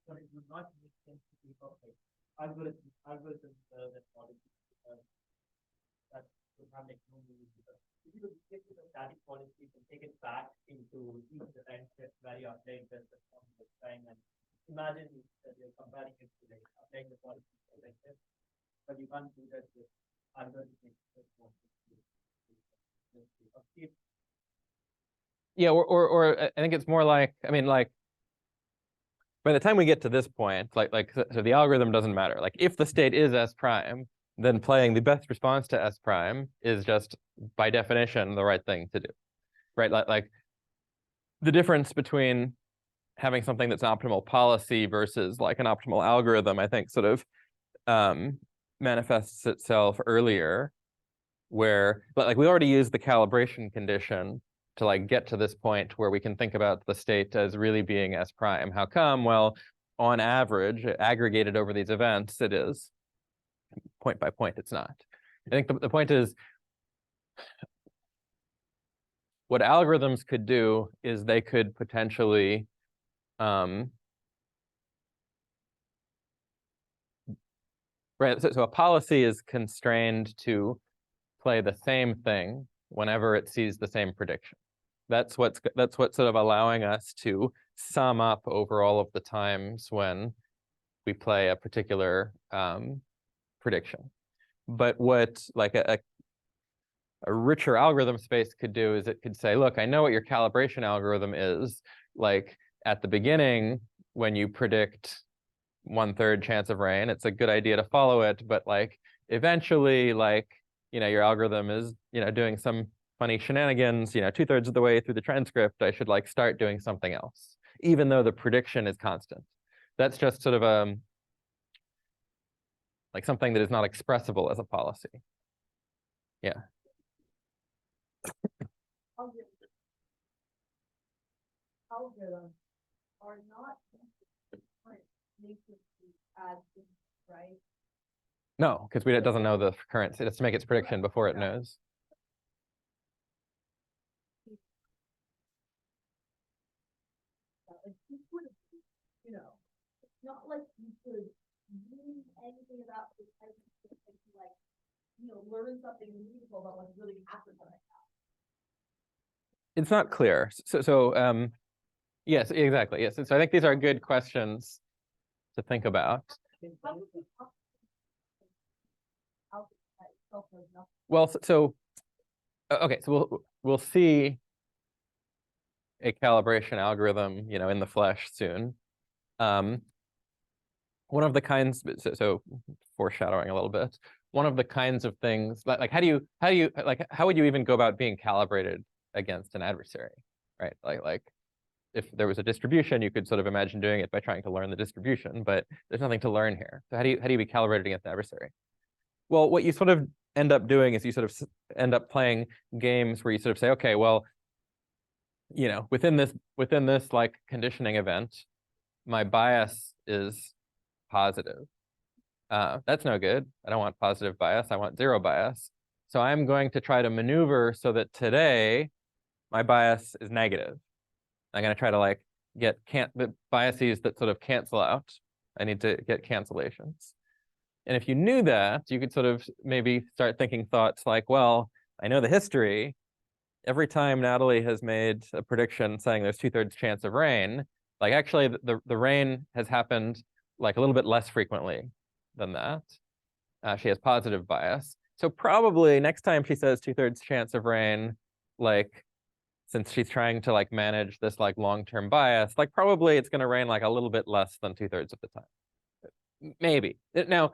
but it would not make sense to keep up like algorithms that policy that would have like no meaning. Because if you get to the static policy, you can take it back into each of the time steps where you update the response this time, and imagine that you're comparing it to like applying the policy like this. But you can't do that with algorithmic responses. Yeah, or I think it's more like, I mean, like, by the time we get to this point, so the algorithm doesn't matter. Like, if the state is S prime, then playing the best response to S prime is just, by definition, the right thing to do, right? Like the difference between having something that's an optimal policy versus like an optimal algorithm, I think sort of manifests itself earlier, where like we already used the calibration condition to like get to this point where we can think about the state as really being S prime. How come? Well, on average, aggregated over these events, it is. Point by point, it's not. I think the point is, what algorithms could do is they could potentially right, so a policy is constrained to play the same thing whenever it sees the same prediction. That's what's sort of allowing us to sum up over all of the times when we play a particular prediction. But what like a richer algorithm space could do is it could say, look, I know what your calibration algorithm is. Like at the beginning, when you predict 1/3 chance of rain, it's a good idea to follow it. But like eventually, like, your algorithm is, doing some funny shenanigans, 2/3 of the way through the transcript, I should like start doing something else, even though the prediction is constant. That's just sort of like something that is not expressible as a policy. Yeah. Algorithms are not right? No, because it doesn't know the current. It has to make its prediction before it knows. Like you could, it's not like you could read anything about this type of thing to like, learn something meaningful about what's really happened right now. It's not clear. So yes, exactly. Yes. So I think these are good questions to think about. Well, so okay, so we'll see a calibration algorithm, in the flesh soon. One of the kinds, so foreshadowing a little bit, one of the kinds of things like how would you even go about being calibrated against an adversary, right? Like if there was a distribution, you could sort of imagine doing it by trying to learn the distribution, but there's nothing to learn here. So how do you be calibrated against an adversary? Well, what you sort of end up doing is you sort of end up playing games where you sort of say, okay, well, within this like conditioning event, my bias is positive. That's no good. I don't want positive bias. I want zero bias. So I'm going to try to maneuver so that today my bias is negative. I'm going to try to like get the biases that sort of cancel out. I need to get cancellations. And if you knew that, you could sort of maybe start thinking thoughts like, well, I know the history. Every time Natalie has made a prediction saying there's 2/3 chance of rain, like actually the rain has happened like a little bit less frequently than that. She has positive bias. So probably next time she says 2/3 chance of rain, like since she's trying to like manage this like long-term bias, like probably it's going to rain like a little bit less than 2/3 of the time. Maybe. Now,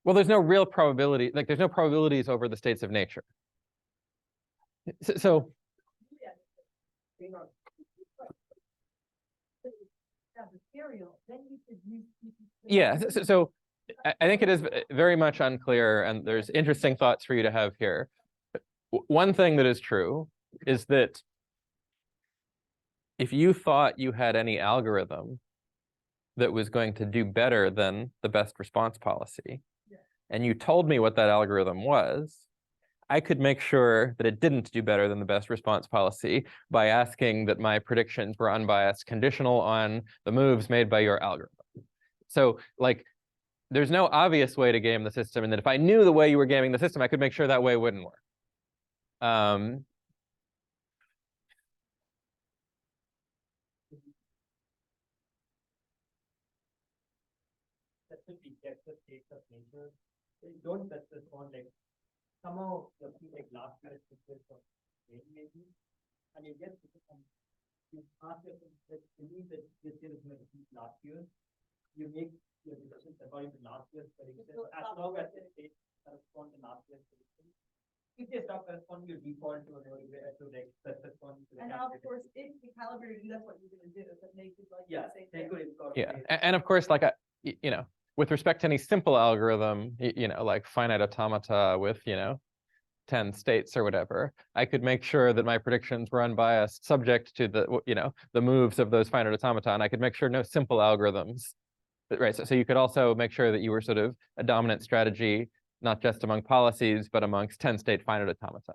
well, there's no real probability, like there's no probabilities over the states of nature. So yeah, so I think it is very much unclear, and there's interesting thoughts for you to have here. One thing that is true is that if you thought you had any algorithm that was going to do better than the best response policy, and you told me what that algorithm was, I could make sure that it didn't do better than the best response policy by asking that my predictions were unbiased, conditional on the moves made by your algorithm. So like, there's no obvious way to game the system, and that if I knew the way you were gaming the system, I could make sure that way wouldn't work. That should be check the states of nature. They don't touch this on like somehow the like last characteristics of maybe, and you get you ask yourself that believe that this year is going to repeat last year. You make your decisions according to last year's prediction. As long as the states correspond to last year's prediction. If they stop corresponding, you default to like correspond to the And now, of course, if the calibrator do, that's what you're gonna do, that makes it like. yeah, the same they thing. could Yeah, incorporate. and of course, like, you know, with respect to any simple algorithm, you know, like finite automata with, you know, 10 states or whatever, I could make sure that my predictions were unbiased, subject to the, you know, the moves of those finite automata, and I could make sure no simple algorithms. Right, so you could also make sure that you were sort of a dominant strategy, not just among policies, but amongst 10-state finite automata.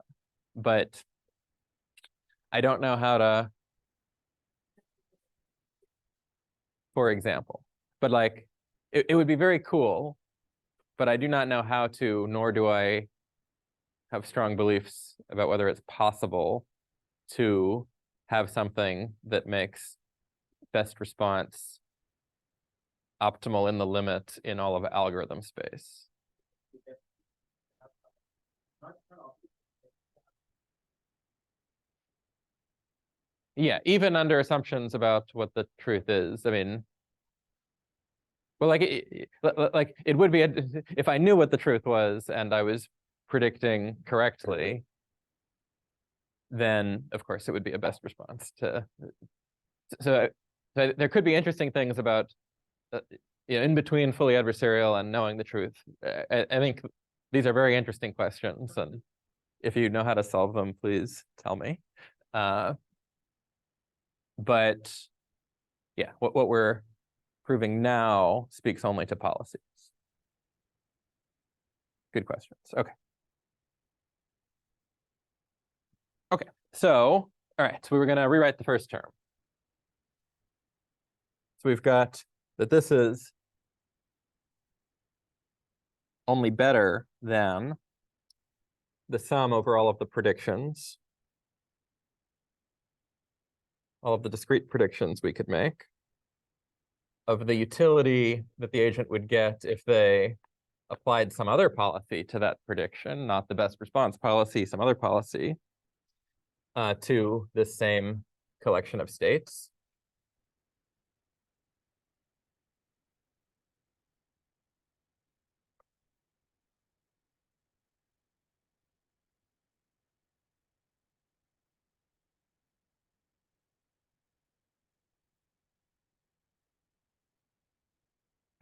But I don't know how to, for example, but like, it would be very cool, but I do not know how to, nor do I have strong beliefs about whether it's possible to have something that makes best response optimal in the limit in all of algorithm space. Yeah, even under assumptions about what the truth is. I mean, well, like it would be if I knew what the truth was and I was predicting correctly, then of course it would be a best response to. So there could be interesting things about, you know, in between fully adversarial and knowing the truth. I think these are very interesting questions, and if you know how to solve them, please tell me. But yeah, what we're proving now speaks only to policies. Good questions. Okay. Okay, so, all right, so we were gonna rewrite the first term. So we've got that this is only better than the sum over all of the predictions, all of the discrete predictions we could make of the utility that the agent would get if they applied some other policy to that prediction, not the best response policy, some other policy, to this same collection of states.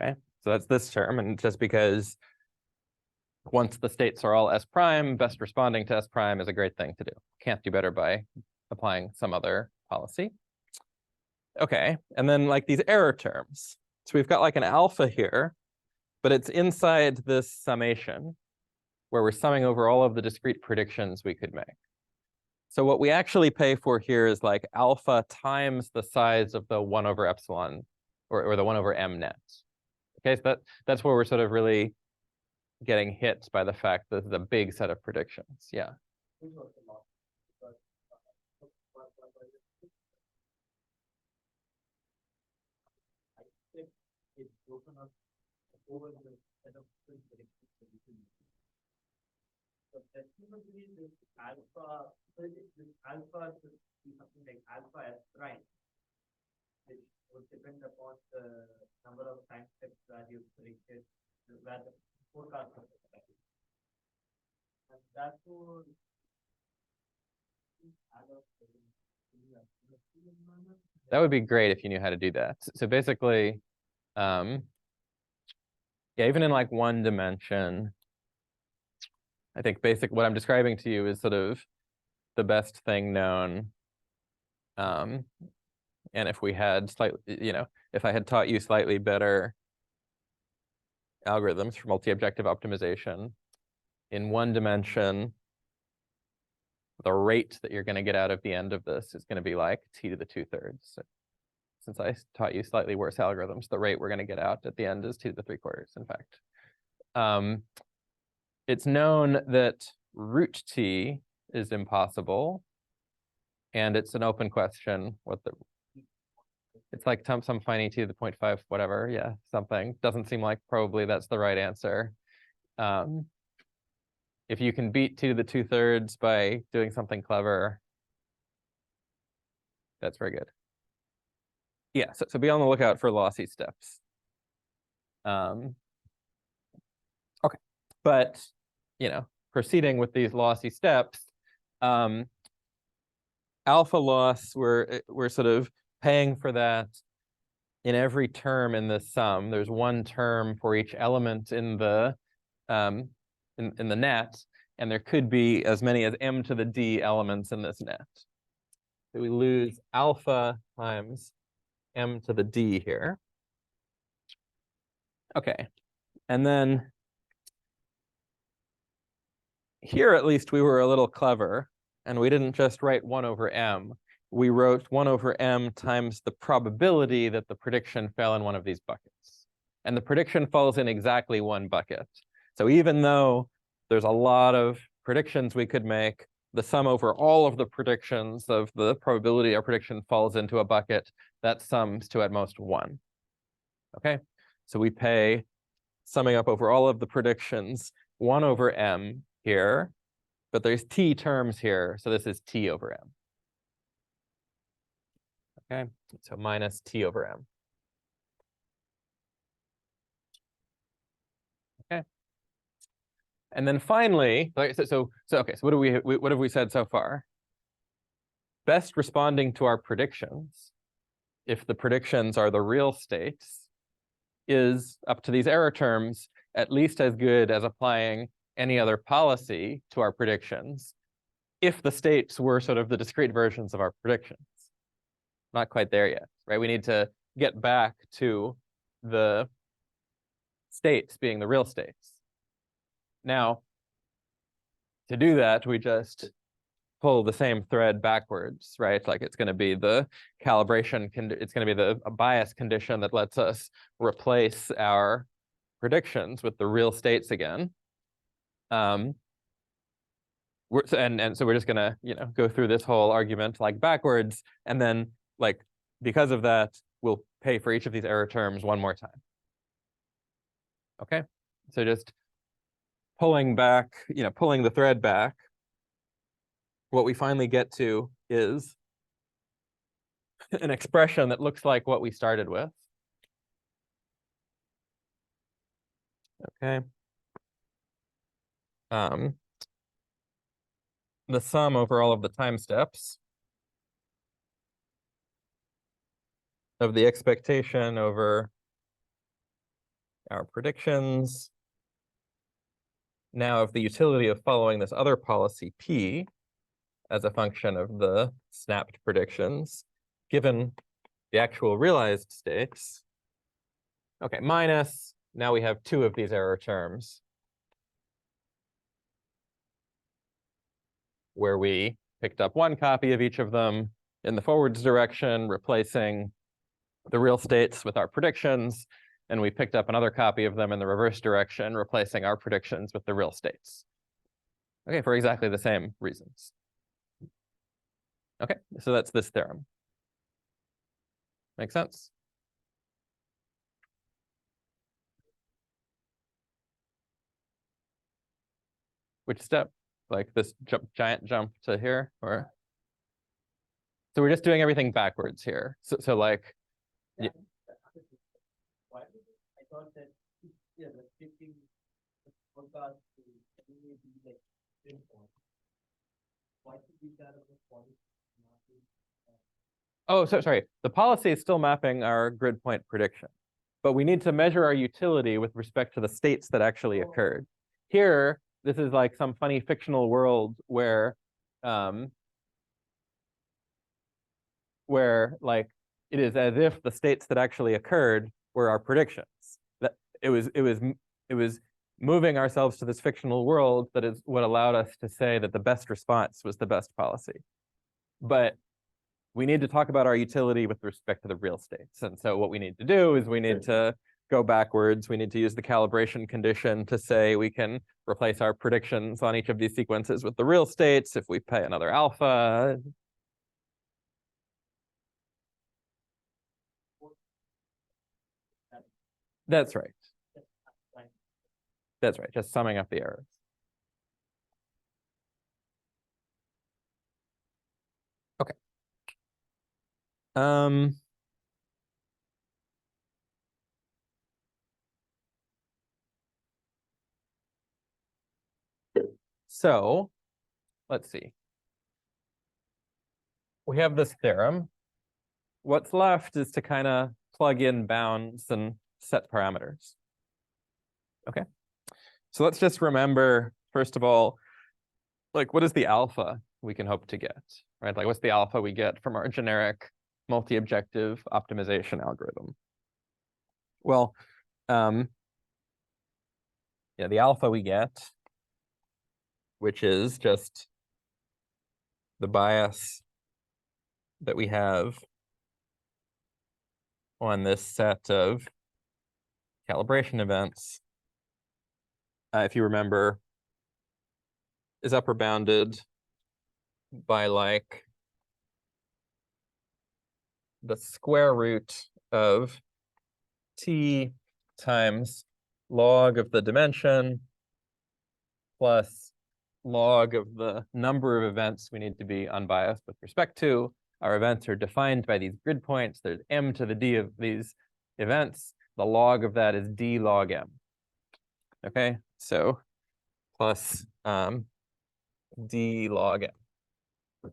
Okay, so that's this term, and just because once the states are all S prime, best responding to S prime is a great thing to do. Can't do better by applying some other policy. Okay, and then like these error terms. So we've got like an alpha here, but it's inside this summation where we're summing over all of the discrete predictions we could make. So what we actually pay for here is like alpha times the size of the 1 over epsilon, or the 1 over m net. Okay, so that's where we're sort of really getting hit by the fact that this is a big set of predictions. Yeah. Over the set of predictions that you can use. So that this alpha, so this alpha should be something like alpha S prime, which would depend upon the number of time steps that you predicted, where the forecast was expected. And that would That would be great if you knew how to do that. So basically, Yeah, even in like one dimension, I think what I'm describing to you is sort of the best thing known. And if we had if I had taught you slightly better algorithms for multi-objective optimization in one dimension, the rate that you're going to get out of the end of this is going to be like t to the 2/3. So since I taught you slightly worse algorithms, the rate we're going to get out at the end is t to the 3/4, in fact. It's known that root t is impossible, and it's an open question what the it's like some fine e to the 0.5 whatever, yeah, something. Doesn't seem like probably that's the right answer. If you can beat t to the 2/3 by doing something clever, that's very good. Yeah, so be on the lookout for lossy steps. Okay, but proceeding with these lossy steps, alpha loss, we're sort of paying for that in every term in this sum. There's one term for each element in the in the net, and there could be as many as m to the d elements in this net. So we lose alpha times m to the d here. Okay, and then here at least we were a little clever, and we didn't just write 1 over m. We wrote 1 over m times the probability that the prediction fell in one of these buckets. And the prediction falls in exactly one bucket. So even though there's a lot of predictions we could make, the sum over all of the predictions of the probability our prediction falls into a bucket, that sums to at most 1. Okay, so we pay, summing up over all of the predictions, 1 over m here, but there's t terms here, so this is t over m. Okay, so minus t over m. Okay, and then finally, so what have we said so far? Best responding to our predictions, if the predictions are the real states, is up to these error terms at least as good as applying any other policy to our predictions, if the states were sort of the discrete versions of our predictions. Not quite there yet, right? We need to get back to the states being the real states. Now, to do that, we just pull the same thread backwards, right? Like it's going to be the calibration, it's going to be a bias condition that lets us replace our predictions with the real states again. So we're just going to, go through this whole argument like backwards, and then like because of that, we'll pay for each of these error terms one more time. Okay, so just pulling back, pulling the thread back, what we finally get to is an expression that looks like what we started with. Okay. The sum over all of the time steps of the expectation over our predictions, now of the utility of following this other policy P as a function of the snapped predictions, given the actual realized states. Okay, minus, now we have 2 of these error terms, where we picked up 1 copy of each of them in the forwards direction, replacing the real states with our predictions, and we picked up another copy of them in the reverse direction, replacing our predictions with the real states. Okay, for exactly the same reasons. Okay, so that's this theorem. Make sense? Which step? Like this giant jump to here, or? So we're just doing everything backwards here. So like, yeah. Why did I thought that the shifting forecast to be like pinpoint. Why should we that as a policy? Oh, sorry. The policy is still mapping our grid point prediction. but we need to measure our utility with respect to the states that actually occurred. Here, this is like some funny fictional world where like it is as if the states that actually occurred were our predictions. That it was moving ourselves to this fictional world that is what allowed us to say that the best response was the best policy. But we need to talk about our utility with respect to the real states. And so what we need to do is we need to go backwards. We need to use the calibration condition to say we can replace our predictions on each of these sequences with the real states if we pay another alpha. That's right. That's right, just summing up the errors. Okay. So let's see. We have this theorem. What's left is to kind of plug in bounds and set parameters. Okay. So let's just remember, first of all, like what is the alpha we can hope to get, right? Like what's the alpha we get from our generic multi-objective optimization algorithm? Well, yeah, the alpha we get, which is just the bias that we have on this set of calibration events, if you remember, is upper bounded by like the square root of t times log of the dimension plus log of the number of events we need to be unbiased with respect to. Our events are defined by these grid points. There's m to the d of these events. The log of that is d log m. Okay, so plus d log m.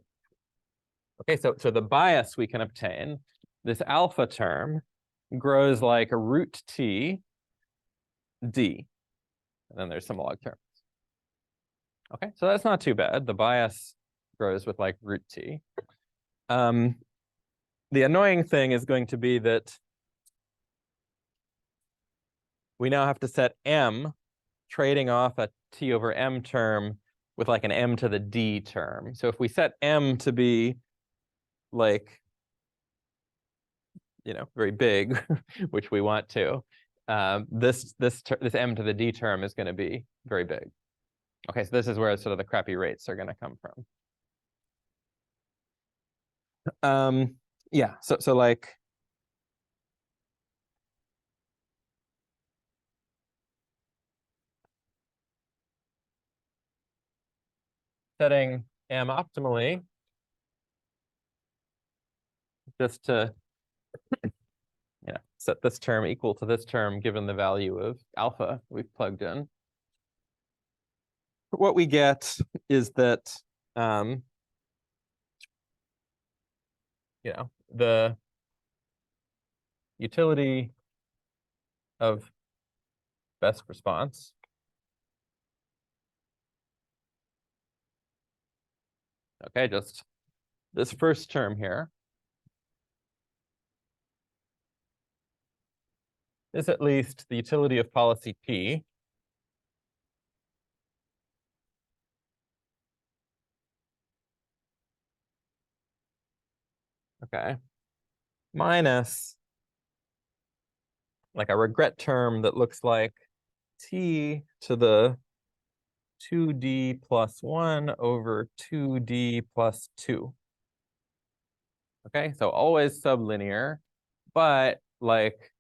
Okay, so the bias we can obtain, this alpha term grows like a root t d, and then there's some log terms. Okay, so that's not too bad. The bias grows with like root t. The annoying thing is going to be that we now have to set m trading off a t over m term with like an m to the d term. So if we set m to be like, you know, very big, which we want to, this m to the d term is going to be very big. Okay, so this is where sort of the crappy rates are going to come from. Yeah, so like setting m optimally just to set this term equal to this term given the value of alpha we've plugged in. What we get is that the utility of best response just this first term here is at least the utility of policy P minus like a regret term that looks like t to the 2d plus 1 over 2d plus 2. Okay, so always sublinear, but like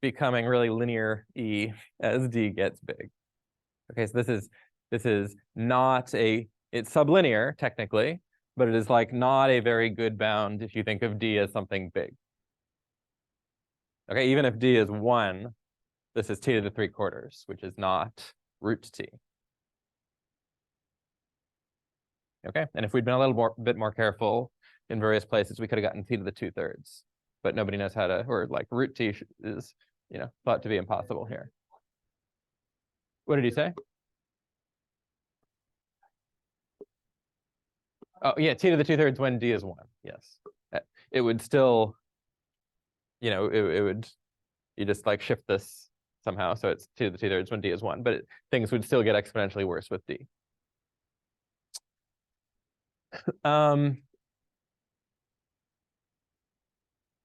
becoming really linear e as d gets big. Okay, so this is not it's sublinear technically, but it is like not a very good bound if you think of d as something big. Okay, even if d is 1, this is t to the 3/4, which is not root t. Okay, and if we'd been a little bit more careful in various places, we could have gotten t to the 2/3. but nobody knows how to, or like root t is, thought to be impossible here. What did he say? Oh yeah, t to the 2/3 when d is 1. Yes, it would still, it would, you just like shift this somehow, so it's t to the 2/3 when d is 1, but things would still get exponentially worse with d.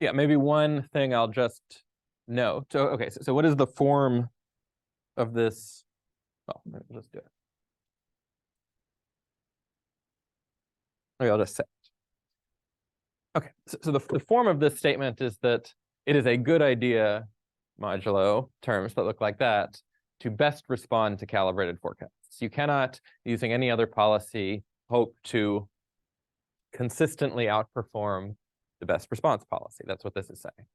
Yeah, maybe one thing I'll just note. So, okay, so what is the form of this? Well, let's do it. Maybe I'll just say it. Okay, so the form of this statement is that it is a good idea, modulo terms that look like that, to best respond to calibrated forecasts. You cannot, using any other policy, hope to consistently outperform the best response policy. That's what this is saying.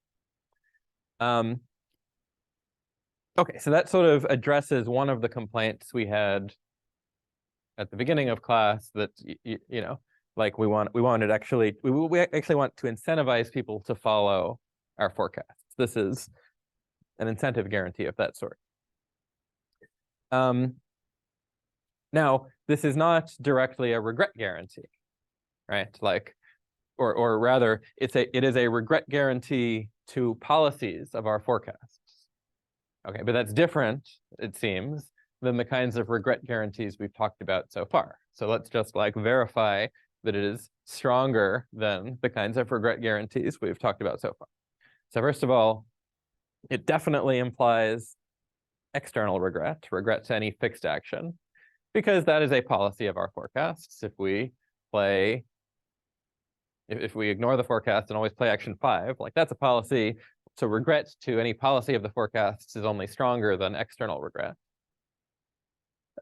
Okay, so that sort of addresses one of the complaints we had at the beginning of class, that like we actually want to incentivize people to follow our forecasts. This is an incentive guarantee of that sort. Now, this is not directly a regret guarantee, right? Like, or rather, it is a regret guarantee to policies of our forecasts. Okay, but that's different, it seems, than the kinds of regret guarantees we've talked about so far. So let's just like verify that it is stronger than the kinds of regret guarantees we've talked about so far. So first of all, it definitely implies external regret to any fixed action, because that is a policy of our forecasts. If we ignore the forecast and always play action 5, like that's a policy. So regret to any policy of the forecasts is only stronger than external regret.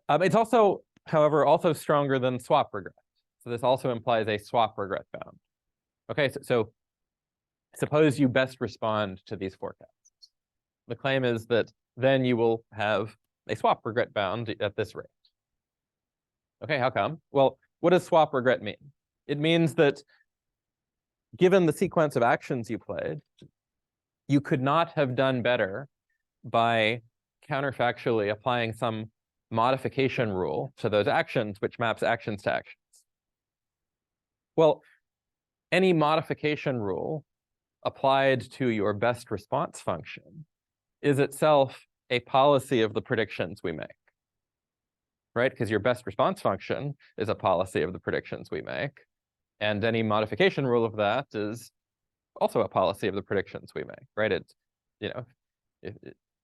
It's also, however, also stronger than swap regret. So this also implies a swap regret bound. Okay, so suppose you best respond to these forecasts. The claim is that then you will have a swap regret bound at this rate. Okay, how come? Well, what does swap regret mean? It means that given the sequence of actions you played, you could not have done better by counterfactually applying some modification rule to those actions, which maps actions to actions. Well, any modification rule applied to your best response function is itself a policy of the predictions we make, right? Because your best response function is a policy of the predictions we make, and any modification rule of that is also a policy of the predictions we make, right? It's,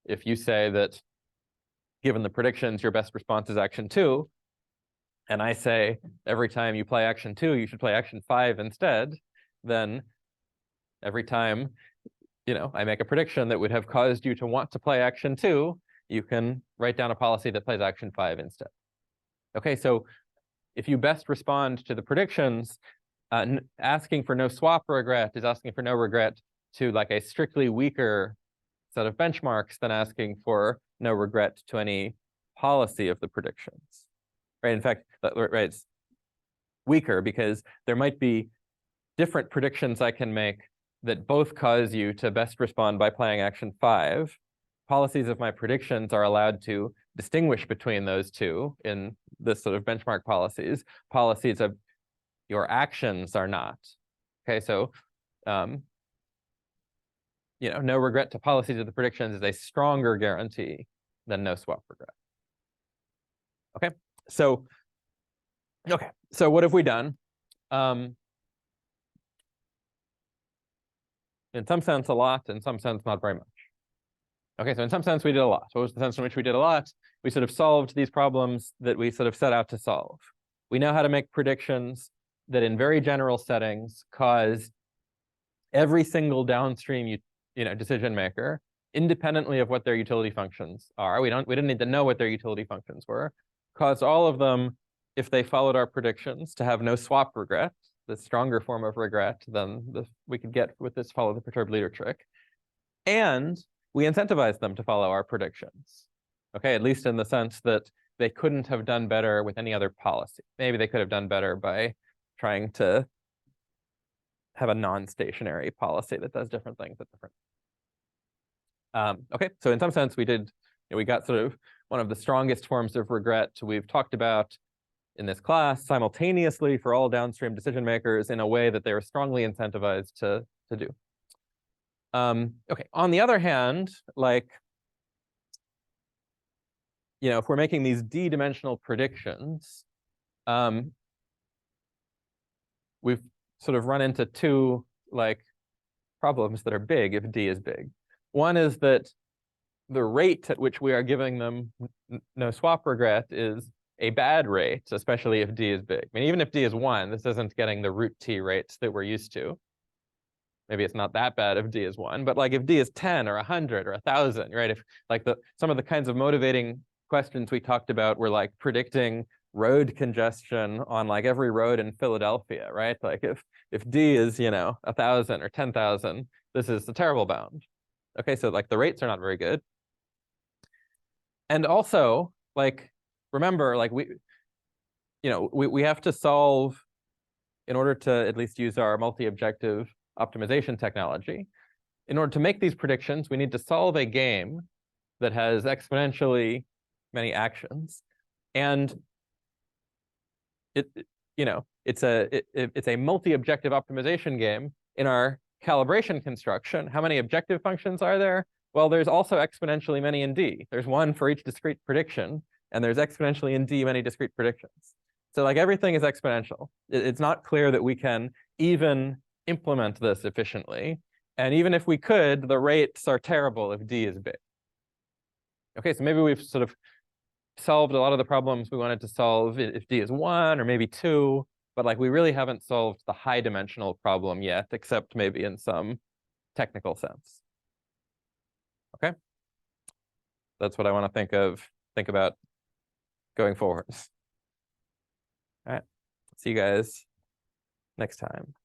if you say that given the predictions, your best response is action 2, and I say every time you play action 2, you should play action 5 instead, then every time, I make a prediction that would have caused you to want to play action 2, you can write down a policy that plays action 5 instead. Okay, so if you best respond to the predictions, asking for no swap regret is asking for no regret to like a strictly weaker set of benchmarks than asking for no regret to any policy of the predictions, right? In fact, right, it's weaker because there might be different predictions I can make that both cause you to best respond by playing action 5. Policies of my predictions are allowed to distinguish between those two in this sort of benchmark policies. Policies of your actions are not. Okay, so no regret to policies of the predictions is a stronger guarantee than no swap regret. Okay, so what have we done? In some sense, a lot. In some sense, not very much. Okay, so in some sense, we did a lot. What was the sense in which we did a lot? We sort of solved these problems that we sort of set out to solve. We know how to make predictions that in very general settings cause every single downstream decision maker, independently of what their utility functions are. We didn't need to know what their utility functions were. Caused all of them, if they followed our predictions, to have no swap regret, the stronger form of regret than we could get with this follow the perturbed leader trick. And we incentivized them to follow our predictions. Okay, at least in the sense that they couldn't have done better with any other policy. Maybe they could have done better by trying to have a non-stationary policy that does different things at different. Okay, so in some sense, we got sort of one of the strongest forms of regret we've talked about in this class simultaneously for all downstream decision makers in a way that they are strongly incentivized to do. Okay, on the other hand, like, if we're making these d-dimensional predictions, we've sort of run into two like problems that are big if d is big. One is that the rate at which we are giving them no swap regret is a bad rate, especially if d is big. I mean, even if d is 1, this isn't getting the root t rates that we're used to. Maybe it's not that bad if d is 1, but like if d is 10 or 100 or 1,000, right? If like some of the kinds of motivating questions we talked about were like predicting road congestion on like every road in Philadelphia, right? Like if d is 1,000 or 10,000, this is a terrible bound. Okay, so like the rates are not very good. And also, like, remember, like we have to solve, in order to at least use our multi-objective optimization technology, in order to make these predictions, we need to solve a game that has exponentially many actions. And it's a multi-objective optimization game. In our calibration construction, how many objective functions are there? Well, there's also exponentially many in D. There's one for each discrete prediction, and there's exponentially in D many discrete predictions. So like everything is exponential. It's not clear that we can even implement this efficiently. And even if we could, the rates are terrible if D is big. Okay, so maybe we've sort of solved a lot of the problems we wanted to solve if D is 1 or maybe 2, but like we really haven't solved the high dimensional problem yet, except maybe in some technical sense. Okay, that's what I want to think about going forward. All right, see you guys next time.